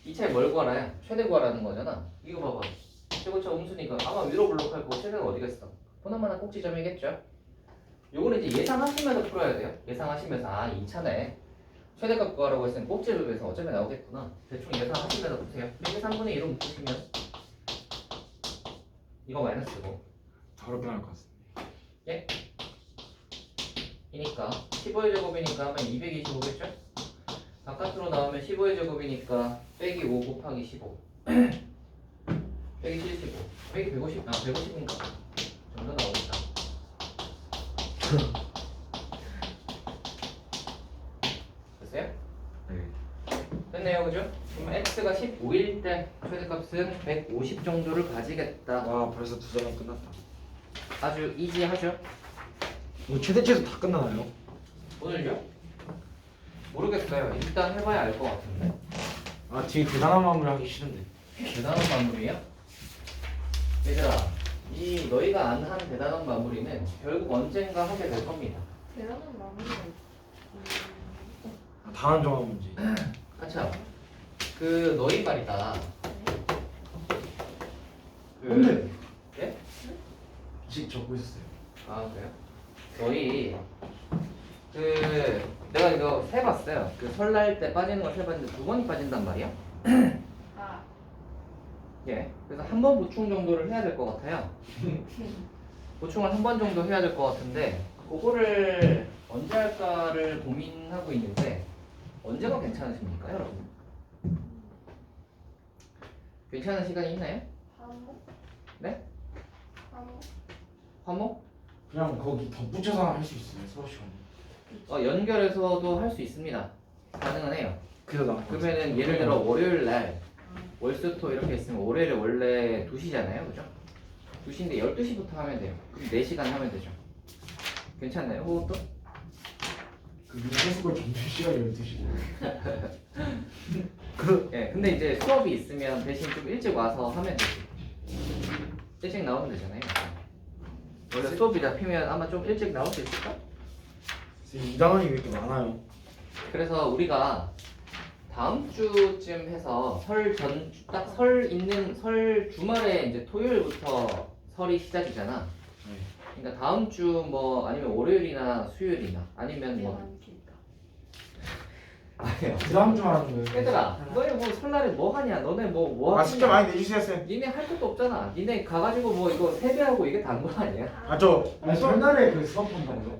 2차에 뭘 구하나요? 최대 구하라는 거잖아. 이거 봐봐. 최고차 음수니까 아마 위로 블록할 거고 최대는 어디겠어? 보나마나 꼭지점이겠죠? 요거는 이제 예상하시면서 풀어야 돼요. 예상하시면서 2차네 최대값 구하라고 했으니 꼭지를 위해서 어차피 나오겠구나. 대충 예상하시면서 보세요. 이렇게 3분의 1로 묶으시면 이거 마이너스고 더럽게 나올 것 같습니다. 이니까 15의 제곱이니까 하면 225겠죠? 바깥으로 나오면 15의 제곱이니까 빼기 5 곱하기 15 빼기 75 빼기 150, 150인가? 정도 나오겠다. 됐어요? 네. 됐네요, 그죠? 그럼 x가 15일 때 최대값은 150 정도를 가지겠다. 와 벌써 2시간 끝났다. 아주 이지하죠? 이거 최대치에서 다 끝나나요? 오늘요? 모르겠어요. 일단 해봐야 알 것 같은데. 아 뒤에 대단한 마무리 하기 싫은데. 대단한 마무리야? 얘들아, 이 너희가 안 한 대단한 마무리는 결국 언젠가 하게 될 겁니다. 대단한 마무리가 다음 정한 문제. 아차, 그 너희 말이다. 그, 뭔데? 예? 직 적고 있었어요. 아 그래요? 너희 그 내가 이거 세봤어요. 그 설날 때 빠지는 걸 세봤는데 2번이 빠진단 말이야. 아, 예. 그래서 한 번 보충 정도를 해야 될 것 같아요. 보충을 한 번 정도 해야 될 것 같은데 그거를 언제 할까를 고민하고 있는데 언제가 괜찮으십니까, 여러분? 괜찮은 시간이 있나요? 화목? 네? 화목? 화목? 그냥 거기 덧붙여서 할 수 있어요. 수업 시간에. 연결해서도 할 수 있습니다. 가능은 해요. 그래서 나. 그러면은 예를 들어 월요일 날 월수토 이렇게 있으면 월요일에 원래 2시잖아요, 그죠? 2시인데 12시부터 하면 돼요. 그럼 4시간 하면 되죠. 괜찮나요? 그것도? 그 민폐스쿨 점심 시간이 12시. 예, 근데 이제 수업이 있으면 대신 좀 일찍 와서 하면 되지. 일찍 나오면 되잖아요. 원래 수업이 잡히면 아마 좀 일찍 나올 수 있을까? 이 단원이 왜 이렇게 많아요? 그래서 우리가 다음 주쯤 해서 딱 설 있는 설 주말에 이제 토요일부터 설이 시작이잖아. 네. 그러니까 다음 주 뭐 아니면 월요일이나 수요일이나 아니면 뭐 많으니까. 아니요. 그 다음 주 말하는 거예요. 얘들아, 너네 뭐 설날에 뭐 하냐? 너네 뭐 아 하냐? 숫자 많이 내주세요 쌤. 니네 할 것도 없잖아. 니네 가가지고 뭐 이거 세배하고 이게 단 거 아니야? 아저 아니 설날에 그 수업 한다고요?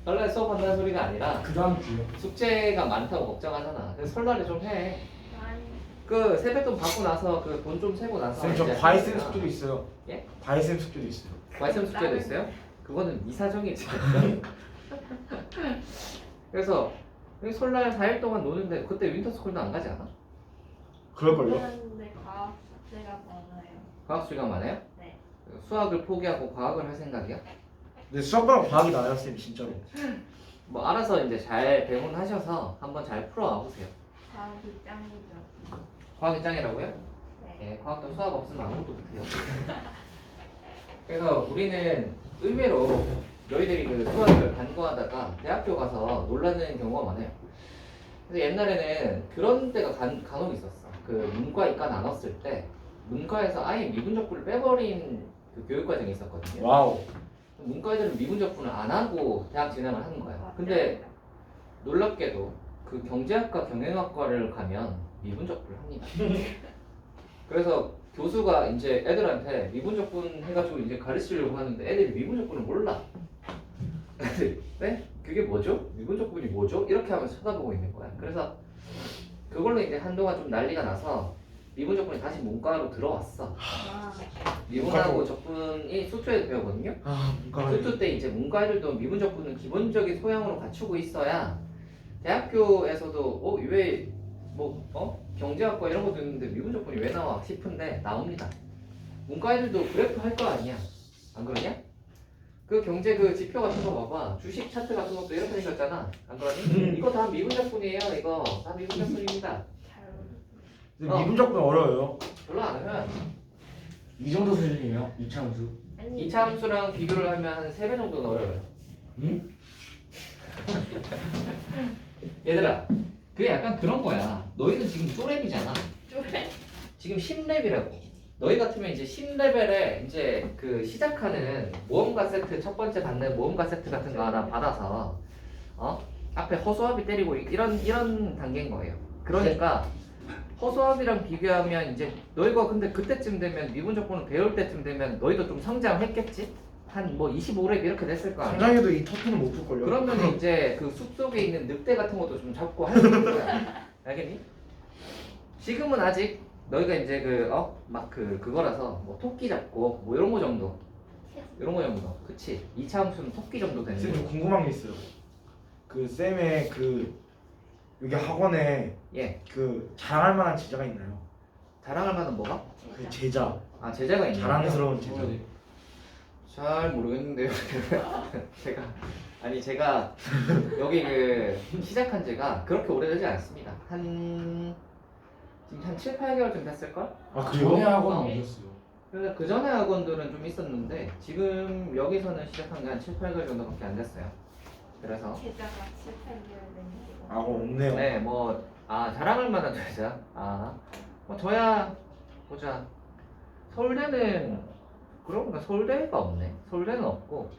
설날 수업한다는 소리가 아니라 그 다음 주요. 숙제가 많다고 걱정하잖아. 그래서 설날에 좀 해. 아니, 그 세뱃돈 받고 나서 그 돈 좀 세고 나서 쌤 저 이제 과외 쌤 하니까. 숙제도 있어요. 예? 과외 쌤 숙제도 있어요. 과외쌤 숙제도 있어요? 그거는 네 사정이지. 그래서 설날 4일 동안 노는데 그때 윈터스쿨도 안 가지 않아? 그럴걸요? 그런데 과학 숙제가 많아요. 과학 수가 많아요? 네. 수학을 포기하고 과학을 할 생각이야? 근데 수학과랑 과학이 나아요 쌤 진짜로. 뭐 알아서 이제 잘 배분하셔서 한번 잘 풀어와 보세요. 과학이 짱이죠. 과학이 짱이라고요? 네. 예, 과학도 수학 없으면 아무것도 못해요. 그래서 우리는 의외로 너희들이 그 수학을 간과하다가 대학교 가서 놀라는 경우가 많아요. 그래서 옛날에는 그런 때가 간혹 있었어. 그 문과 이과 나눴을 때 문과에서 아예 미분적분을 빼버린 그 교육과정이 있었거든요. 와우. 문과 애들은 미분적분을 안 하고 대학 진학을 하는 거야. 근데 놀랍게도 그 경제학과 경영학과를 가면 미분적분을 합니다. 그래서 교수가 이제 애들한테 미분적분 해가지고 이제 가르치려고 하는데 애들이 미분적분을 몰라. 애들이 네? 그게 뭐죠? 미분적분이 뭐죠? 이렇게 하면서 쳐다보고 있는 거야. 그래서 그걸로 이제 한동안 좀 난리가 나서 미분적분이 다시 문과로 들어왔어. 아, 미분하고 적분이 수투에도 배우거든요. 아 문과. 수투 때 이제 문과 애들도 미분적분은 기본적인 소양으로 갖추고 있어야 대학교에서도 왜 경제학과 이런 것도 있는데 미분적분이 왜 나와 싶은데 나옵니다. 문과 애들도 그래프 할 거 아니야. 안 그러냐? 그 경제 그 지표 같은 거 봐봐. 주식 차트 같은 것도 이렇게 생겼잖아. 안 그러니? 이거 다 미분적분이에요. 이거 다 미분적분입니다. 잘 근데 미분적분 어려워요. 별로 안 하면 이 정도 수준이에요? 이차함수. 아니, 2차 함수랑 비교를 하면 한 3배 정도는 어려워요. 응? 얘들아, 그게 약간 그런 거야. 너희는 지금 쪼렙이잖아. 쪼래. 지금 10렙이라고. 너희 같으면 이제 10레벨에 이제 그 시작하는 모험가 세트 첫 번째 받는 모험가 세트 같은 거 하나 받아서 앞에 허수아비 때리고 이런 단계인 거예요. 그러니까 허수아비랑 비교하면 이제 너희가 근데 그때쯤 되면 미분 조건을 배울 때쯤 되면 너희도 좀 성장했겠지? 한 뭐 25렙 이렇게 됐을 거 아니야. 성장해도 이 터프는 못 풀걸요. 그러면 이제 그 숲속에 있는 늑대 같은 것도 좀 잡고 할 수 있는 거야. 알겠니? 지금은 아직 너희가 이제 그거라서 뭐 토끼 잡고 뭐 이런 거 정도. 이런 거 정도. 그치? 2차 함수는 토끼 정도 되는 쌤, 좀 거. 궁금한 게 있어요. 그 쌤의 그 여기 학원에 예. 그 자랑할 만한 제자가 있나요? 자랑할 만한 뭐가? 그 제자, 아, 제자가 있나요? 자랑스러운 제자. 뭐야, 잘 모르겠는데요. 제가 여기 그 시작한 지가 그렇게 오래되지 않습니다. 지금 한 7, 8개월쯤 됐을걸? 아 전에 그래요? 학원 어. 오셨어요. 그래서 그 전에 학원들은 좀 있었는데 지금 여기서는 시작한 게 한 7, 8개월 정도밖에 안 됐어요. 그래서 제자가 7, 8개월 된 거. 아 없네요. 네, 자랑할 만한 제자. 저야 보자. 서울대는 그런가 서울대가 없네. 서울대는 없고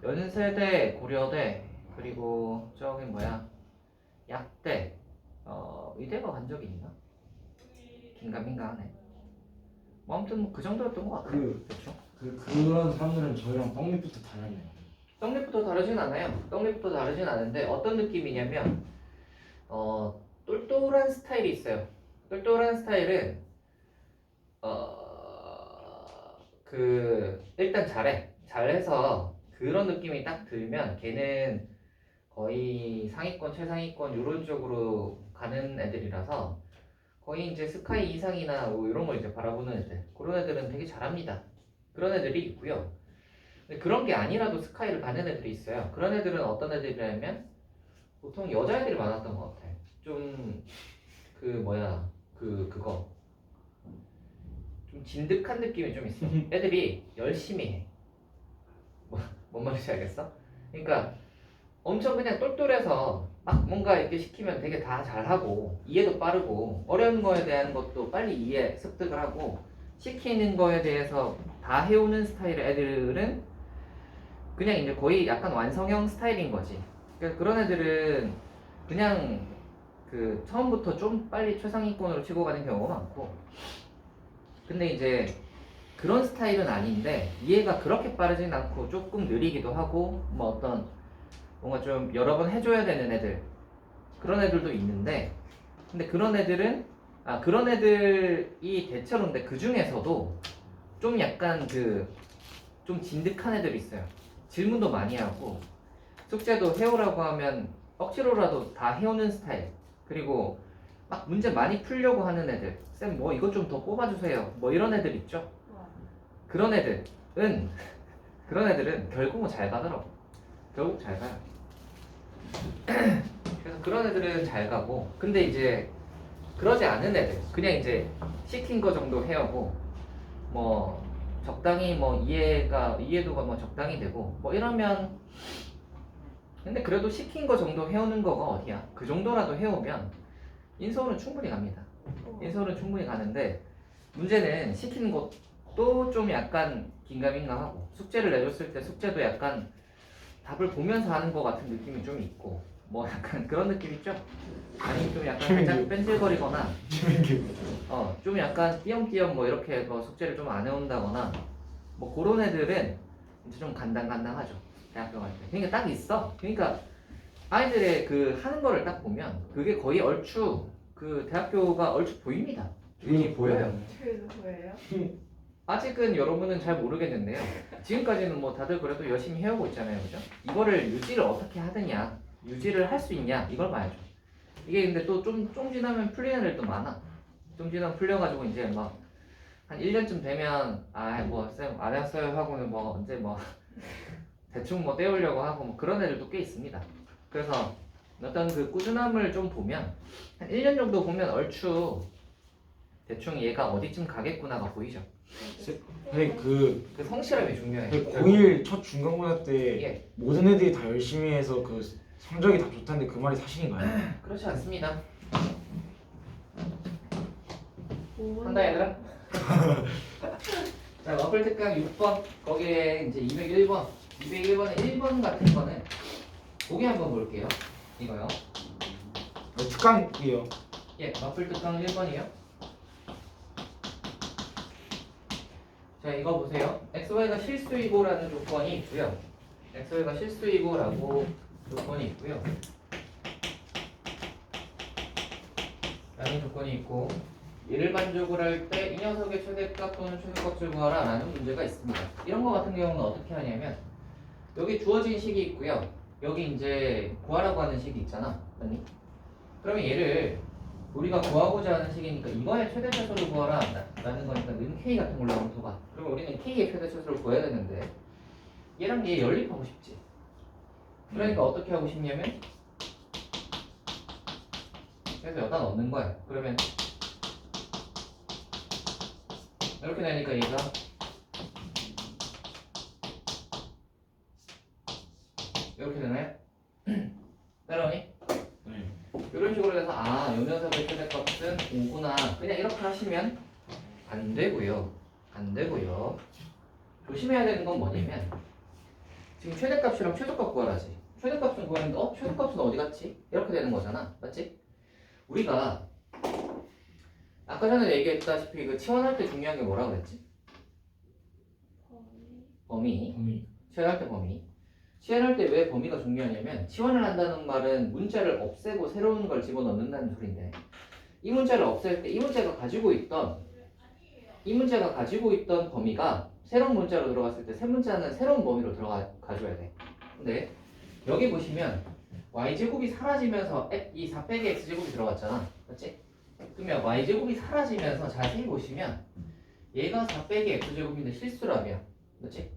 연세대, 고려대 그리고 저기 약대, 의대가 간 적이 있나? 긴가민가하네. 뭐 아무튼 그 정도였던 것 같아요. 그렇죠? 그런 사람들은 저희랑 떡잎부터 달랐네요. 떡잎부터 다르진 않아요. 떡잎부터 다르진 않은데 어떤 느낌이냐면 똘똘한 스타일이 있어요. 똘똘한 스타일은 일단 잘해서 그런 느낌이 딱 들면 걔는 거의 상위권, 최상위권 이런 쪽으로 가는 애들이라서 거의 이제 스카이 이상이나 뭐 이런 걸 이제 바라보는 애들 그런 애들은 되게 잘합니다. 그런 애들이 있고요. 근데 그런 게 아니라도 스카이를 가는 애들이 있어요. 그런 애들은 어떤 애들이냐면 보통 여자애들이 많았던 것 같아. 좀 그거 좀 진득한 느낌이 좀 있어. 애들이 열심히 해. 뭔 말인지 알겠어? 그러니까 엄청 그냥 똘똘해서 막 뭔가 이렇게 시키면 되게 다 잘하고 이해도 빠르고 어려운 거에 대한 것도 빨리 이해 습득을 하고 시키는 거에 대해서 다 해오는 스타일의 애들은 그냥 이제 거의 약간 완성형 스타일인 거지. 그러니까 그런 애들은 그냥 처음부터 좀 빨리 최상위권으로 치고 가는 경우가 많고 근데 이제 그런 스타일은 아닌데 이해가 그렇게 빠르진 않고 조금 느리기도 하고 뭐 어떤 뭔가 좀 여러 번 해줘야 되는 애들 그런 애들도 있는데 근데 그런 애들이 대체로인데 그 중에서도 좀 약간 좀 진득한 애들이 있어요. 질문도 많이 하고 숙제도 해오라고 하면 억지로라도 다 해오는 스타일 그리고 막 문제 많이 풀려고 하는 애들 쌤 뭐 이것 좀 더 뽑아주세요 뭐 이런 애들 있죠. 그런 애들은 결국은 잘 가더라고. 결국 잘 가요. 그래서 그런 애들은 잘 가고 근데 이제 그러지 않은 애들 그냥 이제 시킨 거 정도 해오고 뭐 적당히 뭐 이해도가 뭐 적당히 되고 뭐 이러면 근데 그래도 시킨 거 정도 해오는 거가 어디야? 그 정도라도 해오면 인서울은 충분히 갑니다. 인서울은 충분히 가는데 문제는 시키는 것도 좀 약간 긴가민가하고 숙제를 내줬을 때 숙제도 약간 답을 보면서 하는 것 같은 느낌이 좀 있고 뭐 약간 그런 느낌 있죠? 아니면 좀 약간 살짝 뺀질거리거나 좀 약간 띄엄띄엄 뭐 이렇게 뭐 숙제를 좀 안 해온다거나 뭐 그런 애들은 이제 좀 간당간당하죠. 대학교 갈 때. 그러니까 딱 있어. 그러니까 아이들의 하는 거를 딱 보면 그게 거의 얼추 대학교가 얼추 보입니다. 눈이 보여요. 저희도 보여요? 아직은 여러분은 잘 모르겠는데요. 지금까지는 뭐 다들 그래도 열심히 해오고 있잖아요, 그죠? 이거를 유지를 어떻게 하느냐, 유지를 할 수 있냐 이걸 봐야죠. 이게 근데 또 좀 지나면 풀리는 애들도 많아. 좀 지나면 풀려가지고 이제 막 한 1년쯤 되면 뭐 쌤 안 했어요 하고는 뭐 언제 뭐 대충 뭐 때우려고 하고 뭐 그런 애들도 꽤 있습니다. 그래서 어떤 꾸준함을 좀 보면 한 1년 정도 보면 얼추 대충 얘가 어디쯤 가겠구나가 보이죠. 선생님 성실함이 중요해요. 고1 첫 중간고사 때 예. 모든 애들이 다 열심히 해서 성적이 다 좋다는데 그 말이 사실인가요? 그렇지 않습니다. 오분. 한다 얘들아. 자, 와플 특강 6번 거기에 이제 201번 201번에 1번 같은 거는 보기 한번 볼게요. 이거요. 특강이에요. 예, 와플 특강 1번이요. 자, 이거 보세요. xy가 실수이고라는 조건이 있고요. xy가 실수이고라고 조건이 있고요. 라는 조건이 있고 이를 만족을 할 때 이 녀석의 최대값 또는 최소값을 구하라 라는 문제가 있습니다. 이런 거 같은 경우는 어떻게 하냐면 여기 주어진 식이 있고요. 여기 이제 구하라고 하는 식이 있잖아. 아니? 그러면 얘를 우리가 구하고자 하는 식이니까 이거의 최대 최소를 구하라 라는 거니까 는 k 같은 걸로 한번 둬봐. 그러면 우리는 k의 최대 최소를 구해야 되는데 얘랑 얘 연립하고 싶지. 그러니까 어떻게 하고 싶냐면 그래서 여기다 넣는 거야. 그러면 이렇게 되니까 얘가 이렇게 되나요? 따라오니? 네. 이런 식으로 해서 요 녀석의 최대값은 5구나 그냥 이렇게 하시면 안 되고요. 안 되고요. 조심해야 되는 건 뭐냐면 지금 최대값이랑 최소값 구하라지. 최대값은 구하는데 최소값은 어디 갔지? 이렇게 되는 거잖아. 맞지? 우리가 아까 전에 얘기했다시피 그 치환할 때 중요한 게 뭐라 그랬지? 범위. 치환할 때 범위. 치환할 때 왜 범위가 중요하냐면 치환을 한다는 말은 문자를 없애고 새로운 걸 집어넣는다는 소리인데 이 문자를 없앨 때 이 문자가 가지고 있던 범위가 새로운 문자로 들어갔을 때 새 문자는 새로운 범위로 가져야 돼. 근데 여기 보시면 y제곱이 사라지면서 이 4 빼기 x제곱이 들어갔잖아. 맞지? 그러면 y제곱이 사라지면서 자세히 보시면 얘가 4 빼기 x제곱인데 실수라며. 맞지?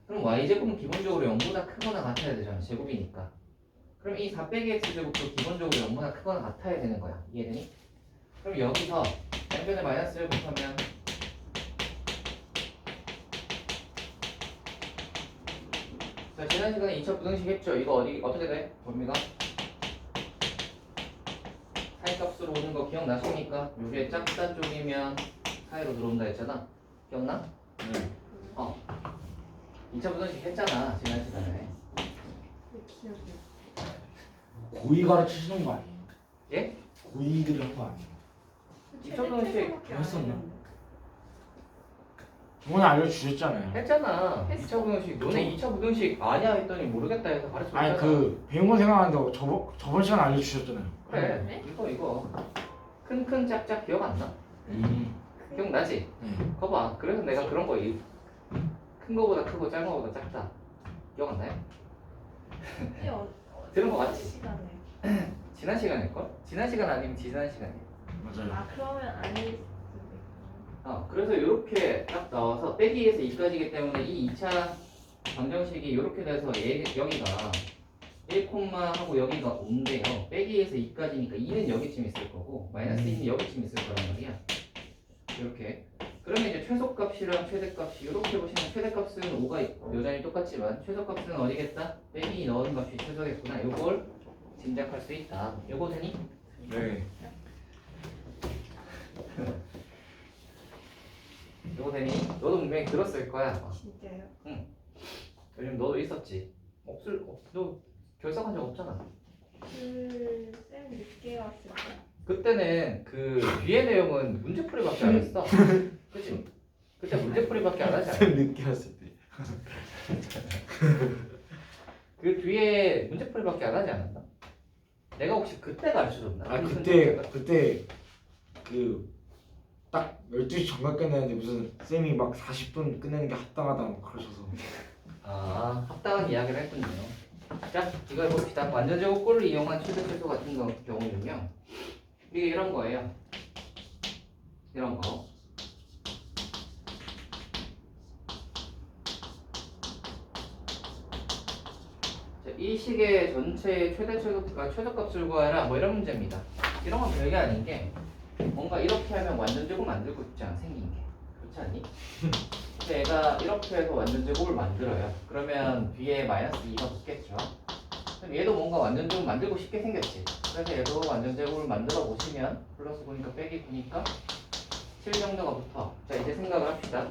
그럼 y제곱은 기본적으로 0보다 크거나 같아야 되잖아. 제곱이니까. 그럼 이 4 빼기 x제곱도 기본적으로 0보다 크거나 같아야 되는 거야. 이해되니? 그럼 여기서 양변에 마이너스를 곱하면 자, 지난 시간에 2차 부등식 했죠? 이거 어떻게 돼? 범위가? 사이값으로 오는 거 기억나십니까? 요게 작다 쪽이면 사이로 들어온다 했잖아. 기억나? 네. 2차 부등식 했잖아. 지난 시간에. 기억이. 고의 가르치시는 거 아니에요? 예? 고의들이 한 거 아니에요? 이쪽은 했었나? 저번에 알려주셨잖아요. 했잖아. 했어. 2차 부등식. 너네 2차 부등식 아냐 했더니 모르겠다 해서 가르쳐 아니 줬잖아. 그 배운 거 생각하는데 저번 시간에 알려주셨잖아요. 그래. 네? 이거. 큰 짝짝 기억 안 나? 기억나지? 네. 거봐. 그래서 내가 그런 거 큰 거보다 크고 작은 거보다 작다. 기억 안 나요? 들은 거 맞지? 시간에. 지난 시간일걸? 지난 시간 아니면 지난 시간이야. 맞아요. 아 그러면 아닐 수도 있고. 그래서 이렇게 딱 나와서 빼기에서 2까지기 때문에 이 2차 방정식이 이렇게 돼서 여기가 1, 하고 여기가 5인데요. 빼기에서 2까지니까 2는 여기쯤 있을 거고 마이너스 2는 여기쯤 있을 거란 말이야. 이렇게. 그러면 이제 최소값이랑 최대값이 이렇게 보시면 최대값은 5가 여전히 똑같지만 최소값은 어디겠다? 빼기 넣은 값이 최소겠구나. 이걸 짐작할 수 있다. 요거 되니? 네. 요거 되니? 너도 분명히 들었을 거야. 아마. 진짜요? 왜냐면 너도 있었지. 너 결석한 적 없잖아. 쌤 늦게 왔을 때. 그때는 그 뒤에 내용은 문제풀이밖에 안 했어. 그치? 그때 문제풀이밖에 안 하지 않아? 늦게 왔을 때. 그 뒤에 문제풀이밖에 안 하지 않았나? 내가 혹시 그때 가르쳐줬나? 그때 그 딱 12시 정각 끝내는데 무슨 쌤이 막 40분 끝내는 게 합당하다 막 그러셔서. 합당한 이야기를 했군요. 자, 이거 해봅시다. 완전 제곱꼴을 이용한 최대 최소 같은 경우는요. 이게 이런 거예요. 이런 거. 자, 이 식의 전체 최소값을 구하라 뭐 이런 문제입니다. 이런 건 별게 아닌 게 뭔가 이렇게 하면 완전 제곱 만들고 싶지 않아 생긴 게. 그렇지 않니? 근데 얘가 이렇게 해서 완전 제곱을 만들어요. 그러면 뒤에 마이너스 2가 붙겠죠. 그럼 얘도 뭔가 완전제곱 만들고 싶게 생겼지. 그래서 얘도 완전제곱을 만들어 보시면 플러스 9니까 빼기 9니까 7 정도가 붙어. 자 이제 생각을 합시다.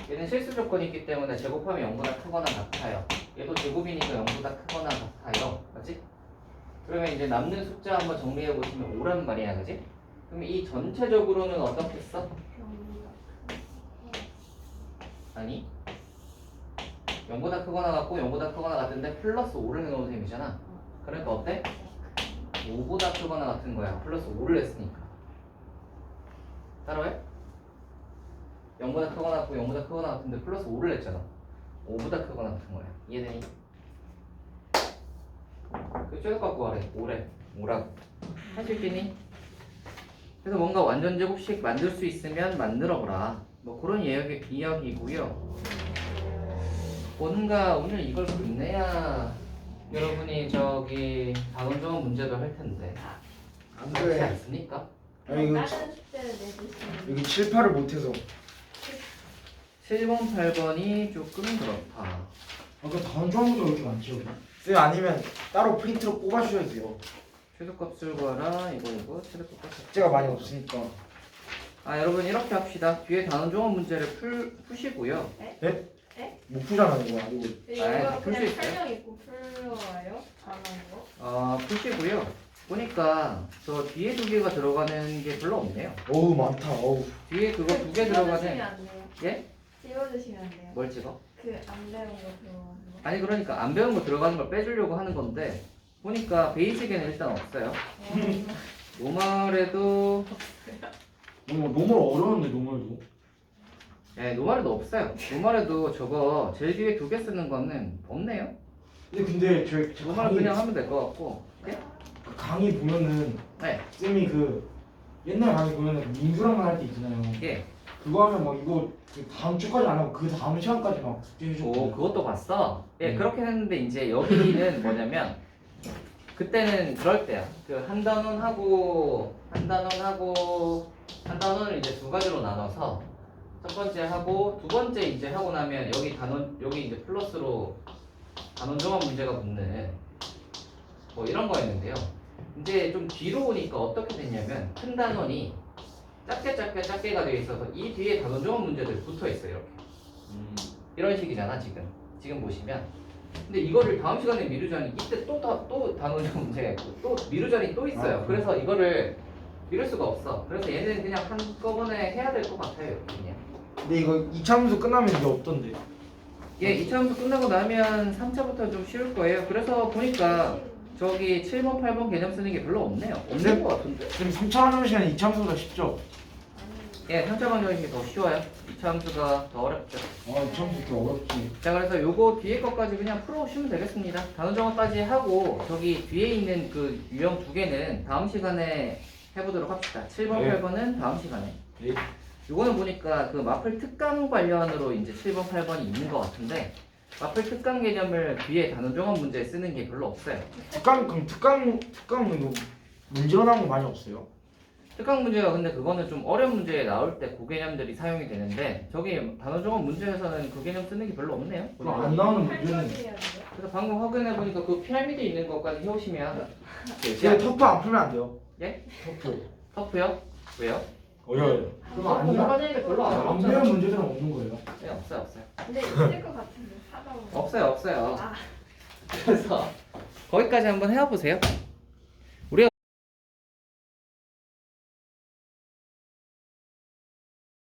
얘는 실수 조건이 있기 때문에 제곱하면 0보다 크거나 같아요. 얘도 제곱이니까 0보다 크거나 같아요. 맞지? 그러면 이제 남는 숫자 한번 정리해 보시면 5란 말이야. 그지? 그럼 이 전체적으로는 어떻겠어? 아니 0보다 크거나 같고 0보다 크거나 같은데 플러스 5를 해놓은 셈이잖아. 그러니까 어때? 5보다 크거나 같은 거야. 플러스 5를 했으니까. 따라해? 0보다 크거나 같고 0보다 크거나 같은데 플러스 5를 했잖아. 5보다 크거나 같은 거야. 이해되니? 그 최소 갖고 와래. 5라고. 할 수 있겠니? 그래서 뭔가 완전 제곱식 만들 수 있으면 만들어보라. 뭐 그런 이야기고요. 뭔가 오늘 이걸 끝내야 여러분이 저기 단원정원 문제도 할 텐데 안 그렇지 돼. 않습니까? 아니 이거 다른 숙제를 내주시면 여기 7, 8을 못해서 7번, 8번이 조금 그렇다. 아까 다음 조항도 왜 이렇게 많지 여기? 쌤 아니면 따로 프린트로 뽑아주셔도 돼요. 최소값을 구하라. 이거 최소값 숙제가 많이 없으니까. 아 여러분 이렇게 합시다. 뒤에 단원정원 문제를 푸시고요. 못 풀잖아 이거 아니고. 이거 풀수 그냥 있어요? 설명 있고 풀어와요? 안 하는 거? 푸시고요. 보니까 저 뒤에 2개가 들어가는 게 별로 없네요. 어우 많다. 어우. 뒤에 그거 2개 찍어주시면 들어가는 안 돼요. 예? 찍어주시면 안 돼요. 뭘 찍어? 그 안 배운 거 들어가는 거. 아니 그러니까 안 배운 거 들어가는 걸 빼주려고 하는 건데 보니까 베이직에는 일단 없어요. 노말에도 너무 어려운데 노멀도. 네, 노말에도 없어요. 노말에도 저거 제일 뒤에 2개 쓰는 거는 없네요. 근데 저 노말 강의 그냥 하면 될 것 같고. 예? 그 강의 보면은 네. 쌤이 그 옛날 강의 보면은 민수랑만 할 때 있잖아요. 예. 그거 하면 막 이거 그 다음 주까지 안 하고 그 다음 시간까지 막 숙제 해주고. 오 그것도 봤어. 예, 그렇게 했는데 이제 여기는 뭐냐면 그때는 그럴 때야. 그 한 단원을 이제 2가지로 나눠서 첫 번째 하고 두 번째 이제 하고 나면 여기 이제 플러스로 단원 종합 문제가 붙는 뭐 이런 거였는데요. 이제 좀 뒤로 오니까 어떻게 됐냐면 큰 단원이 작게가 되어 있어서 이 뒤에 단원 종합 문제들 붙어 있어요. 이렇게. 이런 식이잖아 지금 보시면. 근데 이거를 다음 시간에 미루자니 이때 또 단원 종합 문제가 있고 또 미루자니 또 있어요. 그래서 이거를 미룰 수가 없어. 그래서 얘는 그냥 한꺼번에 해야 될 것 같아요. 그냥. 근데 이거 2차 함수 끝나면 이제 없던데. 예, 2차 함수 끝나고 나면 3차부터 좀 쉬울 거예요. 그래서 보니까 저기 7번, 8번 개념 쓰는 게 별로 없네요. 없는 것 같은데? 지금 3차 함수 시간에 2차 함수보다 쉽죠? 예, 3차 방정식이 더 쉬워요. 2차 함수가 더 어렵죠. 처음 듣기 어렵지. 자, 그래서 요거 뒤에 것까지 그냥 풀어오시면 되겠습니다. 단원 정화까지 하고 저기 뒤에 있는 그 유형 2개는 다음 시간에 해보도록 합시다. 7번, 네. 8번은 다음 시간에. 네. 요거는 보니까 그 마플 특강 관련으로 이제 7번, 8번이 있는 것 같은데 마플 특강 개념을 뒤에 단원 종합 문제에 쓰는 게 별로 없어요. 특강 이거 문제로 나온 거 많이 없어요? 특강 문제가 근데 그거는 좀 어려운 문제에 나올 때 그 개념들이 사용이 되는데 저기 단원 종합 문제에서는 그 개념 쓰는 게 별로 없네요. 그럼 안 나오는 문제는 해야 돼요? 그래서 방금 확인해 보니까 그 피라미드 있는 것까지 해오시면 제가 터프 안 풀면 안 돼요. 예? 터프. 터프요? 왜요? 어려워요. 그럼 안 터프 나- 해봤는데 별로 안 안 어렵잖아. 배운 문제들은 없는 거예요. 네, 없어요. 근데 있을 것 같은데 사다 보면. 없어요. 아. 그래서 거기까지 한번 해와보세요.